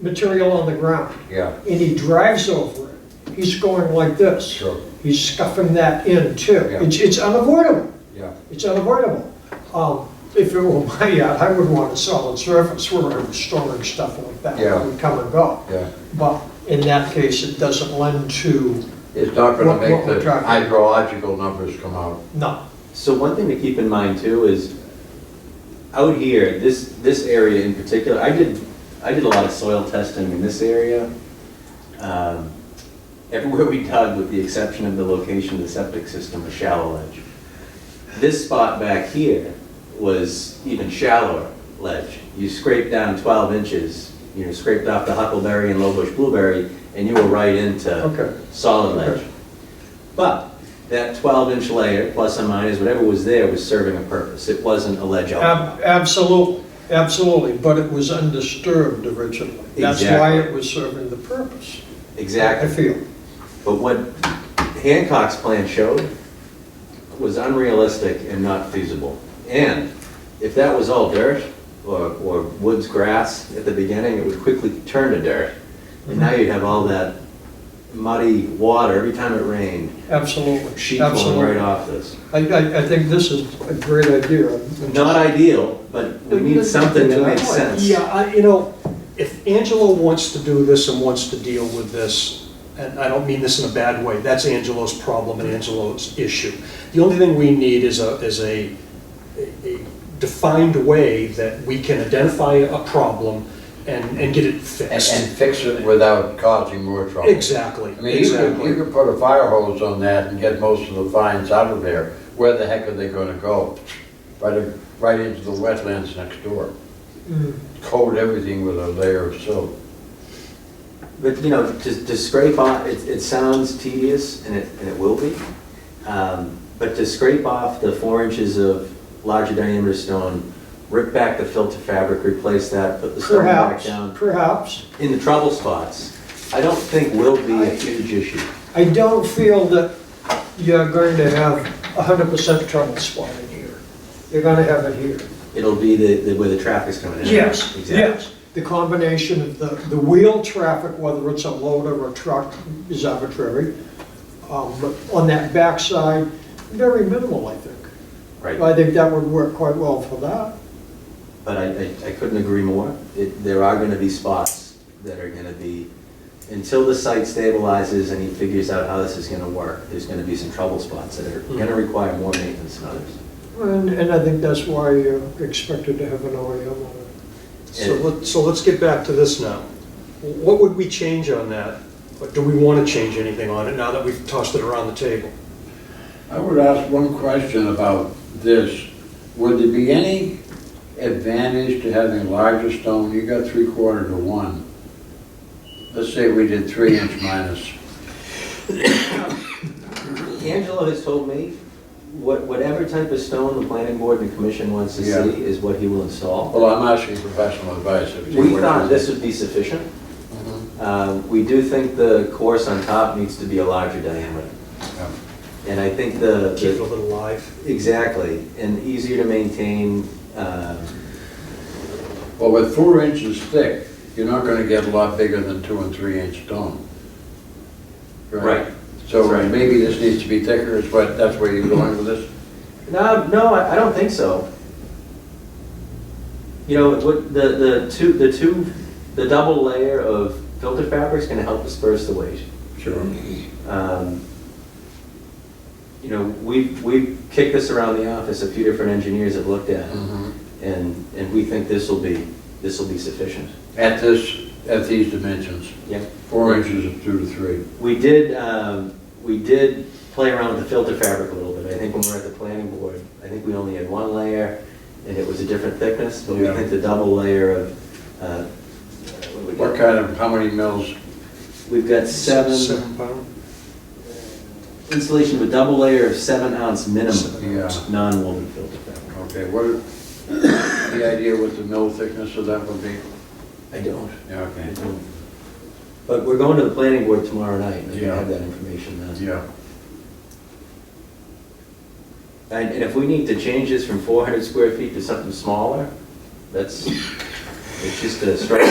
material on the ground, yeah, and he drives over it, he's going like this. sure, He's scuffing that in too. Yeah. It's unavoidable. yeah. It's unavoidable. If it were my yard, I would want a solid surface where I was storing stuff like that. Yeah. It would come and go. Yeah, But in that case, it doesn't lend to, it's not gonna What make we're the talking- hydrological numbers come out. no. So one thing to keep in mind too is, out here, this area in particular, I did a lot of soil testing in this area. Everywhere we dug, with the exception of the location of the septic system, was shallow ledge. This spot back here was even shallower ledge. You scraped down 12 inches, you know, scraped off the huckleberry and low bush blueberry, and you were right into Okay. solid ledge. Okay. But that 12-inch layer, plus or minus, whatever was there, was serving a purpose. It wasn't a ledge outfall. Absolutely, absolutely, but it was undisturbed originally. That's why Exactly. it was serving the purpose. I Exactly. feel. But what Hancock's plan showed was unrealistic and not feasible. And if that was all dirt or woods grass at the beginning, it would quickly turn to dirt. And now you'd have all that muddy water every time it rained, Absolutely, sheet flowing absolutely. right off this. I think this is a great idea. Not ideal, but we need something that makes sense. Yeah, you know, if Angelo wants to do this and wants to deal with this, and I don't mean this in a bad way, that's Angelo's problem and Angelo's issue. The only thing we need is a defined way that we can identify a problem and get it And fixed. fix it without causing more trouble. Exactly, I mean, exactly. you could put a fire hose on that and get most of the fines out of there. Where the heck are they gonna go? Right into the wetlands next door. Coat everything with a layer of soap. But, you know, to scrape off, it sounds tedious, and it will be. But to scrape off the 4 inches of larger diameter stone, rip back the filter fabric, replace that, put the stone back down. Perhaps. In the trouble spots, I don't think will be a huge issue. I don't feel that you're going to have 100% trouble spot in here. You're gonna have it here. It'll be where the traffic's coming in. Yes, Exactly. yes. The combination of the wheel traffic, whether it's a loader or a truck, is arbitrary. But on that backside, very minimal, I think. Right. I think that would work quite well for that. But I couldn't agree more. There are gonna be spots that are gonna be, until the site stabilizes and he figures out how this is gonna work, there's gonna be some trouble spots that are gonna require more maintenance than others. And I think that's why you're expected to have an OEM on it. So let's get back to this now. What would we change on that? Or do we want to change anything on it now that we've tossed it around the table? I would ask one question about this. Would there be any advantage to having larger stone? You got 3/4 to 1. Let's say we did 3-inch minus. Angelo has told me, whatever type of stone the planning board and the commission wants to Yeah. see is what he will install. Well, I'm asking professional advice. We thought this would be sufficient. We do think the course on top needs to be a larger diameter. And I think Keep it a little live. exactly, and easier to maintain. Well, with 4 inches thick, you're not gonna get a lot bigger than 2 and 3-inch stone. Right. So Right. maybe this needs to be thicker, that's where you're going with this? No, I don't think so. You know, what the double layer of filter fabric is going to help disperse the weight. Sure. You know, we've kicked this around the office. A few different engineers have looked at it, and we think this will be sufficient. At these dimensions? Yeah. 4 inches of 2 to 3. We did play around with the filter fabric a little bit. I think when we were at the planning board, I think we only had 1 layer, and it was a different thickness, but we Yeah. think the double layer of, What kind of, how many mils? we've got 7 pound. installation of a double layer of 7-ounce minimum Yeah. non-woven filter fabric. Okay, the idea what the mill thickness of that would be? I don't. Yeah, okay. But we're going to the planning board tomorrow night, and Yeah. we'll have that information then. Yeah. And if we need to change this from 400 square feet to something smaller, it's just a strike.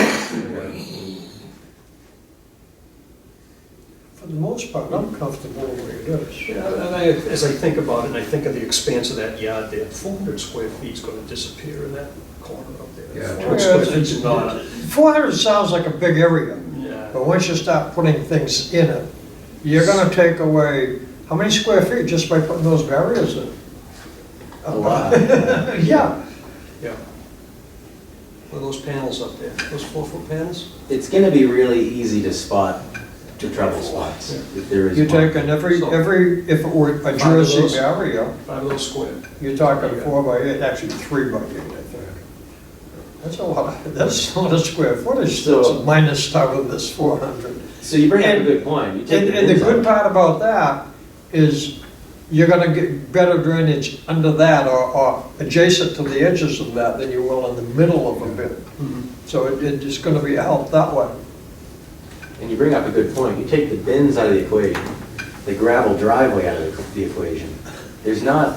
For the most part, I'm comfortable where it is. Yeah, and as I think about it, and I think of the expanse of that yard there, 400 square feet's going to disappear in that corner up there. Yeah. 400 square feet's not. 400 sounds like a big area, Yeah. but once you start putting things in it, you're gonna take away, how many square feet just by putting those barriers in? A lot. Yeah. Yeah. What are those panels up there? Those 4-foot panels? It's going to be really easy to spot the trouble spots, if there is You're one. taking every, if it were a Jersey those? barrier, 5 of those square. you're talking 4 by 8, actually 3 by 8, I think. That's a lot of square footage, So- that's minus out of this 400. So you bring up a And- good point. You take And the bins good out. part about that is you're gonna get better drainage under that or adjacent to the edges of that than you will in the middle of a bin. So it's gonna be a help that way. And you bring up a good point. You take the bins out of the equation, the gravel driveway out of the equation. There's not,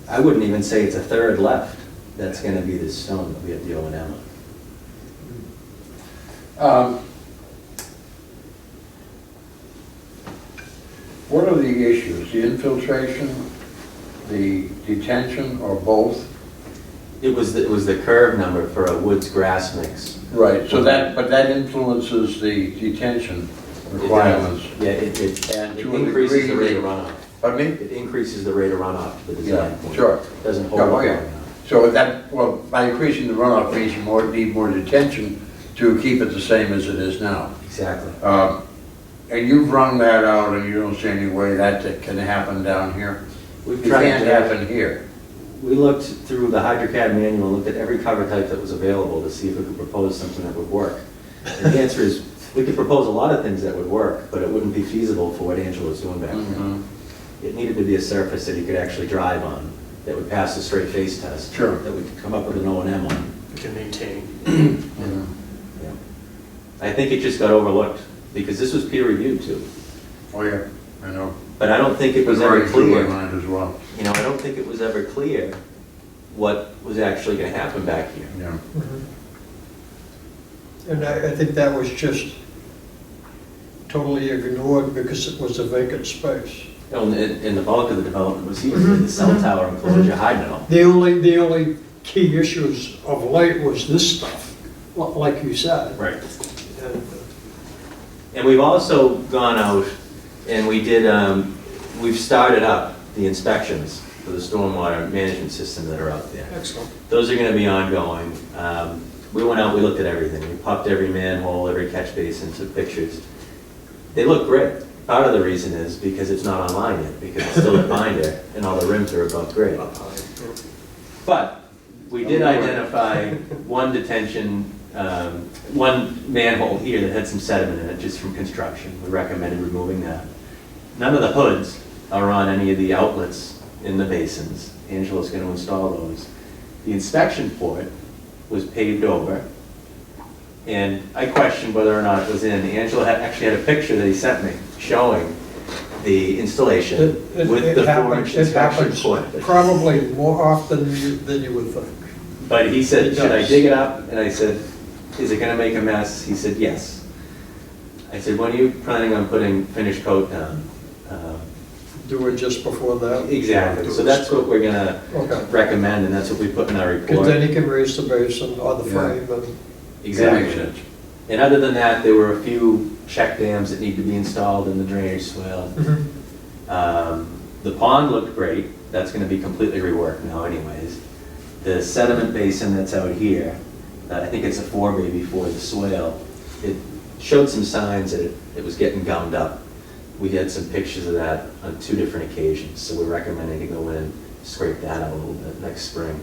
I wouldn't even say it's a third left that's going to be the stone that we have the O&M on. What are the issues? The infiltration, the detention, or both? It was the curve number for a woods grass mix. Right, so but that influences the detention requirements. Yeah, it And to a increases the degree, rate of runoff. Pardon me? It increases the rate of runoff to the design Yeah, point. sure. Doesn't hold Yeah, oh, up yeah. long enough. So that, well, by increasing the runoff means you need more detention to keep it the same as it is now. Exactly. And you've run that out and you don't see any way that can happen down here? We've It tried can't to- happen here. We looked through the HydroCAD manual, looked at every cover type that was available to see if we could propose something that would work. And the answer is, we could propose a lot of things that would work, but it wouldn't be feasible for what Angela was doing back there. Mhm. It needed to be a surface that he could actually drive on, that would pass the straight face test. Sure. That would come up with an O&M on. Can maintain. Mhm. Yeah. I think it just got overlooked, because this was peer reviewed too. Oh, yeah, I know. But I don't think it was Been ever running through my clear, mind as well. you know, I don't think it was ever clear what was actually gonna happen back here. Yeah. And I think that was just totally ignored because it was a vacant space. And the bulk of the development was here, the cell tower enclosure, high mill. The only key issues of late was this stuff, like you said. Right. And, And we've also gone out and we've started up the inspections for the stormwater management system that are out there. Excellent. Those are gonna be ongoing. We went out, we looked at everything. We popped every manhole, every catch basin, took pictures. They look great. Part of the reason is because it's not online yet, because it's still a binder and all the rims are above grade. Up high. But we did identify one one manhole here that had some sediment in it just from construction. We recommended removing that. None of the hoods are on any of the outlets in the basins. Angela's going to install those. The inspection port was paved over, and I questioned whether or not it was in. Angela actually had a picture that he sent me showing the installation with the 4-inch it inspection happens port. probably more often than you would think. But he said, It should I does. dig it up? And I said, is it gonna make a mess? He said, yes. I said, when are you planning on putting finish coat down? Do it just before that. Exactly, so that's what we're gonna Okay. recommend, and that's what we put in our Because report. then you can raise the basin or the Yeah. frame and. That makes Exactly. sense. And other than that, there were a few check dams that need to be installed in the drainage swale. The pond looked great, that's gonna be completely reworked now anyways. The sediment basin that's out here, I think it's a 4-bay before the swale, it showed some signs that it was getting gummed up. We had some pictures of that on 2 different occasions, so we're recommending to go in, scrape that out a little bit next spring.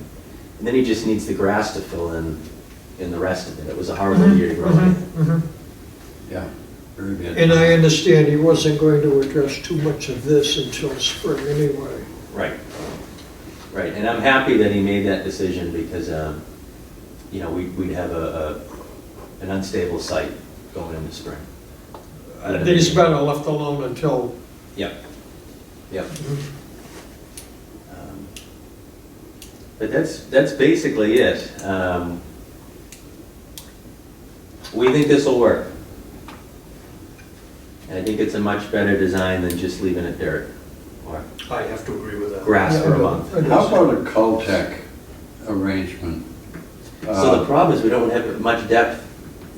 And then he just needs the grass to fill in the rest of it. It was a horrible year to grow in. Yeah, very good. And I understand he wasn't going to address too much of this until spring anyway. Right. Right, and I'm happy that he made that decision because, you know, we'd have an unstable site going into spring. These better left alone until. Yep. Yep. But that's basically it. We think this will work. And I think it's a much better design than just leaving it dirt or I have to agree with that. grass for a month. How about a Cultec arrangement? So the problem is we don't have much depth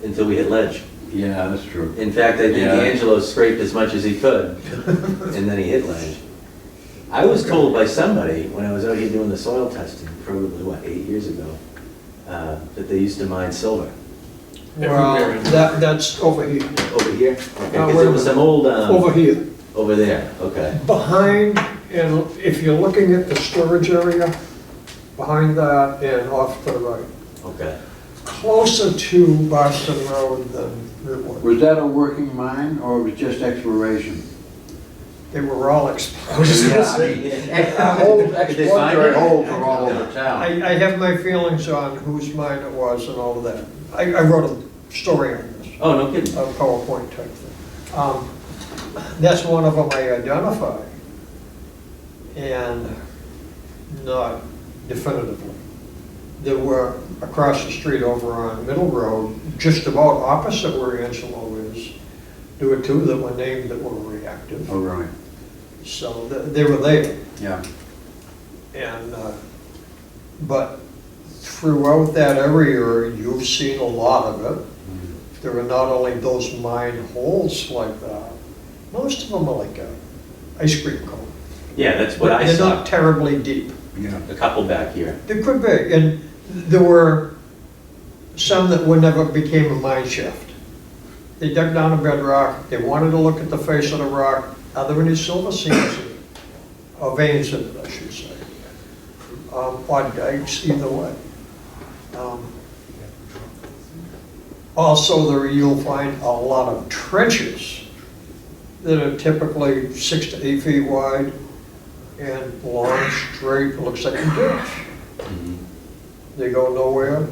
until we hit ledge. Yeah, that's true. In fact, I think Yeah. Angelo scraped as much as he could, and then he hit ledge. I was told by somebody, when I was out here doing the soil testing, probably, 8 years ago, that they used to mine silver. Well, that's over here. Over here? Okay, Now, because wait a there was some old, Over here. over there, okay. Behind, and if you're looking at the storage area, behind that and off to the right. Okay. Closer to Boston Road than it was. Was that a working mine or was it just exploration? They were all exposed. Holes, exploratory holes are all over town. I have my feelings on whose mine it was and all of that. I wrote a story on this, Oh, no kidding. a PowerPoint type thing. That's one of them I identified, and not definitively. There were across the street over on Middle Road, just about opposite where Angelo is, there were 2 that were named that were reactive. Oh, right. So they were there. Yeah. And, but throughout that area, you've seen a lot of it. There are not only those mine holes like that, most of them are like a ice cream cone. Yeah, that's what I They're saw, not terribly deep. Yeah. a couple back here. There could be, and there were some that never became a mine shaft. They dug down a bedrock, they wanted to look at the face of the rock, are there any silver seams in it? Or veins in it, I should say. Or dikes, either way. Also, there you'll find a lot of trenches that are typically 6 to 8 feet wide and long, straight, looks like a ditch. They go nowhere.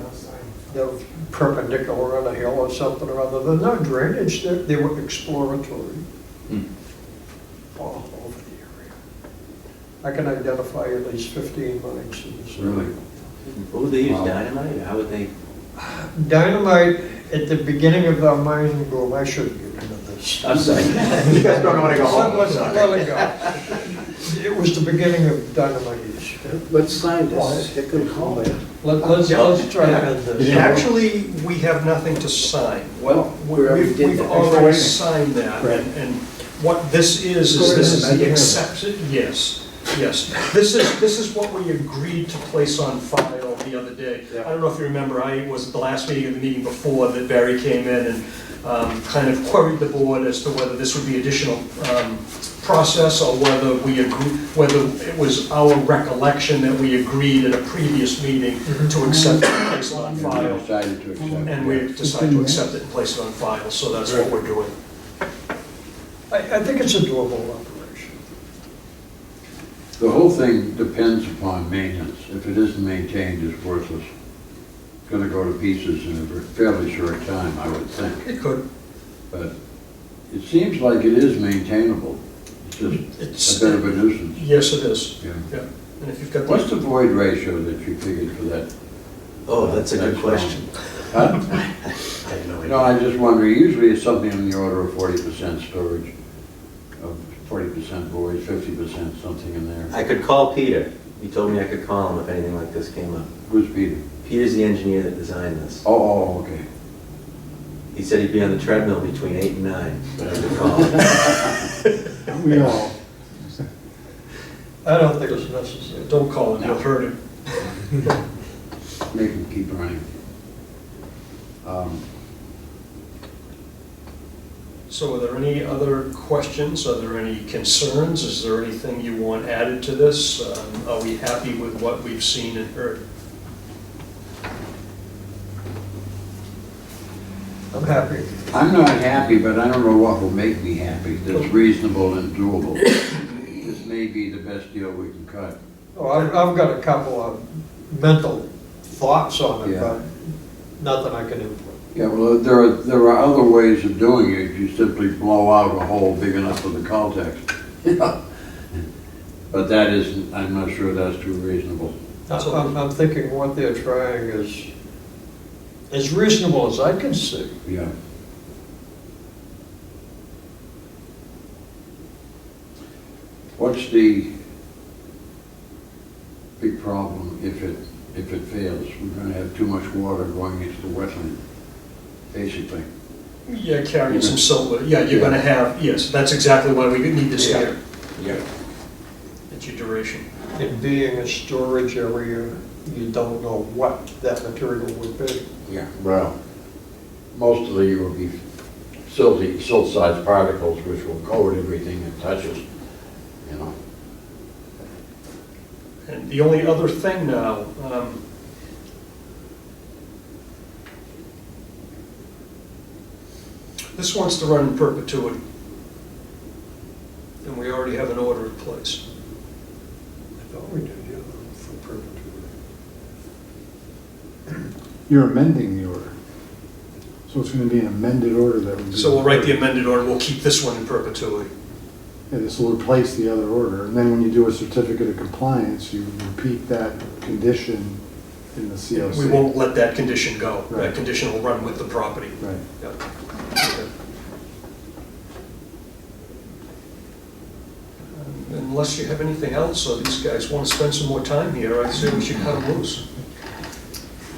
They're perpendicular on a hill or something or other. They're not drainage, they were exploratory all over the area. I can identify at least 15 mines in this area. Really? What would they use, Wow. dynamite? How would they? Dynamite, at the beginning of our mining boom, I shouldn't get into this. I'm sorry. You guys don't want to go home. Let it go. It was the beginning of dynamite use. Let's sign this, it could call it. Let's try to end this. Actually, we have nothing to sign. Well, we already did We've that. already signed that, and what this is this is the accepted, yes, yes. This is what we agreed to place on file the other day. I don't know if you remember, I was at the last meeting of the meeting before that Barry came in and kind of queried the board as to whether this would be additional process or whether we agree, whether it was our recollection that we agreed at a previous meeting to accept it and place it on file. Decided to accept. And we decided to accept it and place it on file, so that's what we're doing. I think it's a doable operation. The whole thing depends upon maintenance. If it isn't maintained, it's worthless. It's gonna go to pieces in a fairly short time, I would think. It could. But it seems like it is maintainable. It's just a bit of a nuisance. Yes, it is. Yeah. Yeah. And if you've got What's the, the void ratio that you figured for that? Oh, that's a good That's question. Huh? I have no idea. No, I just wonder, usually it's something in the order of 40% storage, of 40% void, 50%, something in there. I could call Peter. He told me I could call him if anything like this came up. Who's Peter? Peter's the engineer that designed this. Oh, okay. He said he'd be on the treadmill between 8 and 9. But I could call him. We all. I don't think it's necessary. don't call him, you'll hurt him. Make them keep running. So are there any other questions? Are there any concerns? Is there anything you want added to this? Are we happy with what we've seen and heard? I'm happy. I'm not happy, but I don't know what will make me happy. That's reasonable and doable. This may be the best deal we can cut. Oh, I've got a couple of mental thoughts on it, Yeah. but nothing I can input. Yeah, well, there are other ways of doing it. You simply blow out a hole big enough for the Caltex. But that isn't, I'm not sure that's too reasonable. I'm thinking what they're trying is as reasonable as I can see. Yeah. What's the big problem if it fails? We're gonna have too much water going into the wetland, basically. Yeah, carrying some silver. Yeah, you're gonna have, yes, that's exactly why we need this here. Yeah. It's your duration. It being a storage area, you don't know what that material would be. Yeah, well, mostly it will be silt-sized particles which will coat everything it touches, you know. And the only other thing now, this wants to run in perpetuity. And we already have an order in place. I thought we did, yeah, for perpetuity. You're amending the order. So it's going to be an amended order that would be... So we'll write the amended order, we'll keep this one in perpetuity. Yeah, this will replace the other order. And then when you do a certificate of compliance, you repeat that condition in the COC. We won't let that condition go. That Right. condition will run with the property. Right. Yep. Okay. Unless you have anything else, or these guys want to spend some more time here, I say we should cut them loose.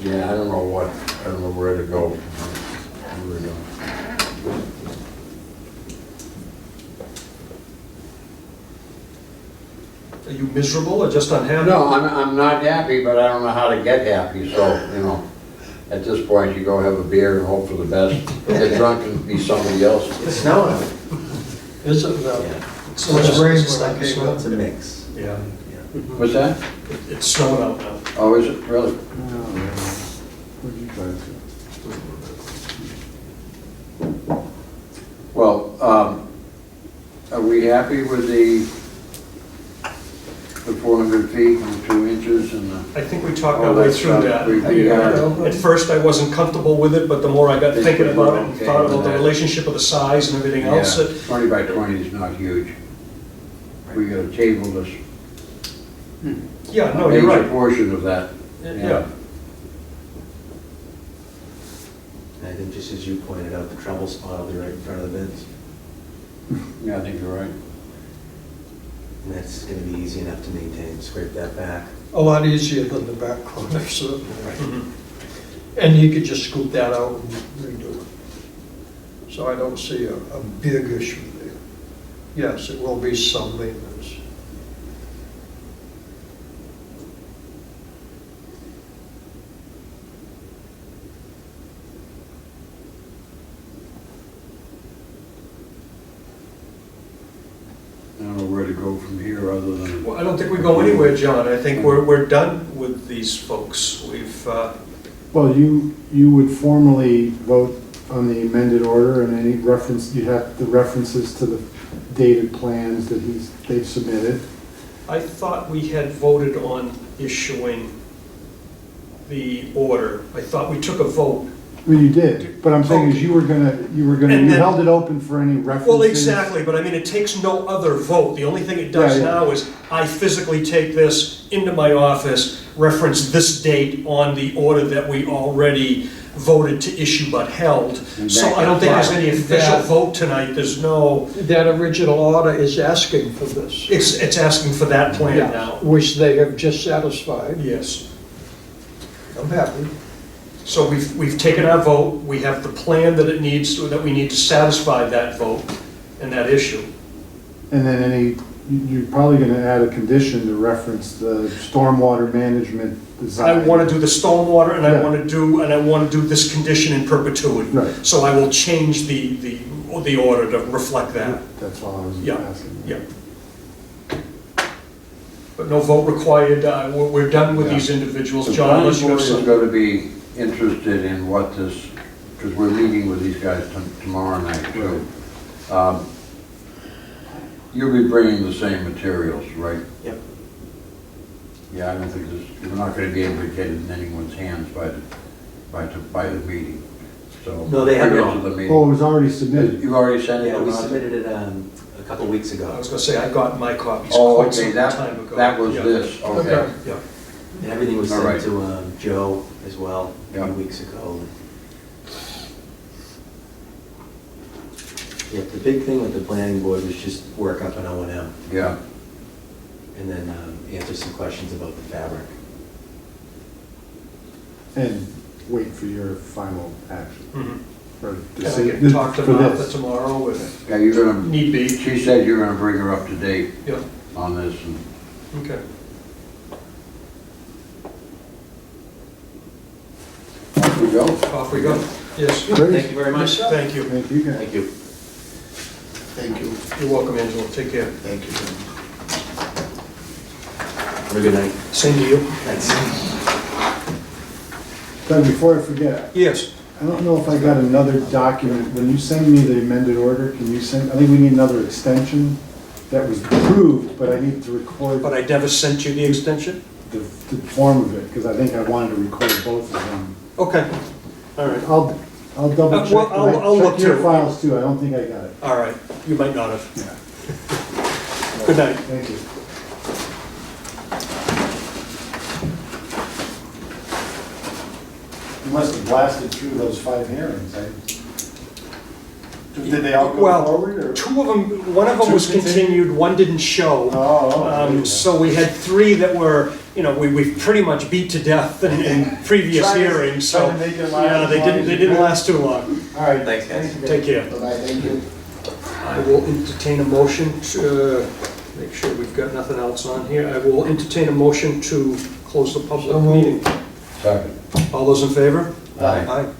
Yeah, I don't know where to go. Where to go. Are you miserable or just unhappy? No, I'm not happy, but I don't know how to get happy, so, you know, at this point, you go have a beer and hope for the best. Get drunk and be somebody else. It's snowing. Is it, Yeah. So much it's- rain it's when I like came snow. It's a mix. Yeah, What's that? it's snowing out now. Oh, is it, really? What did you guys do? Well, are we happy with the 400 feet and 2 inches and the? I think we talked all our way that through stuff? that. We At first, I wasn't comfortable with it, but the more I got Think thinking we about were it and okay thought with about the that. relationship of the size and everything else, Yeah, it, 20 by 20 is not huge. We got a table that's yeah, no, a you're major right. portion of that. Yeah, And I think just as you pointed out, the trouble spot will be right in front of the bins. Yeah, I think you're right. And that's gonna be easy enough to maintain, scrape that back. a lot easier than the back corner, certainly. Mhm. And he could just scoop that out and redo it. So I don't see a big issue there. Yes, it will be some maintenance. I don't know where to go from here other than. Well, I don't think we go anywhere, John. I think we're done with these folks. We've, Well, you would formally vote on the amended order and any reference, you'd have the references to the dated plans that they've submitted. I thought we had voted on issuing the order. I thought we took a vote. Well, you did, but I'm saying is you were gonna, And you then- held it open for any references. Well, exactly, but I mean, it takes no other vote. The only thing it does Yeah, yeah. now is I physically take this into my office, reference this date on the order that we already voted to issue but held. And So back I don't think there's any official That- vote tonight. There's no, That original order is asking for this. it's asking for that plan Yeah, now. which they have just satisfied. Yes. I'm happy. So we've taken our vote, we have the plan that it needs, that we need to satisfy that vote and that issue. And then you're probably gonna add a condition to reference the stormwater management I design. want to do the stormwater and I Yeah. want to do this condition in perpetuity. Right. So I will change the order to reflect that. That's all I was Yeah, asking. yeah. But no vote required, we're done with Yeah. these individuals. The John, planning unless you board have is some. going to be interested in what this, because we're meeting with these guys tomorrow night, so. You'll be bringing the same materials, right? Yep. Yeah, I don't think this, we're not going to be able to get it in anyone's hands by the meeting, so. No, they have bring it to all. the Oh, it meeting. was already submitted. You've already sent it? Yeah, we out? submitted it a couple weeks I ago. was gonna say, I got my copies Oh, quite okay, some time ago. that was Yeah. this, okay. Yeah. And everything was All right. sent to Joe as well a Yeah. few weeks ago. Yeah, the big thing with the planning board was just work up an O&M Yeah, and then answer some questions about the fabric. And wait for your final action. Mhm. Or And I decision can talk to for Martha this. tomorrow if yeah, you're gonna, need be. she said you're gonna bring her up to date Yeah, on this, and okay. off we go. Off we go. Yes. Great. Thank you very much. Thank you. Thank you, guys. Thank you. Thank you. You're welcome, Angela. Take care. Thank you. Have a good night. Same to you. Thanks. Doug, before I forget, Yes. I don't know if I got another document. When you send me the amended order, can you send, I think we need another extension that was approved, but I need to record But I never sent you the extension? the form of it, because I think I wanted to record both of them. Okay, all right. I'll double check. well, but I'll look check your too. files too. I don't think I got it. All right, you might not have. Yeah. Good night. Thank you. You must have blasted through those 5 hearings. Did they all go Well, forward, or? Two of them, one of them Two was continued? continued, one didn't show. Oh, okay. So we had 3 that were you know, we've pretty much beat to death in previous Trying to- hearings, so, trying to make it last yeah, as they long as didn't you last too long. All right. Thanks, guys. Take care. Bye-bye, thank you. I will entertain a motion to, make sure we've got nothing else on here. I will entertain a motion to close the public So moved. meeting. Second. All those in favor? Aye. Aye.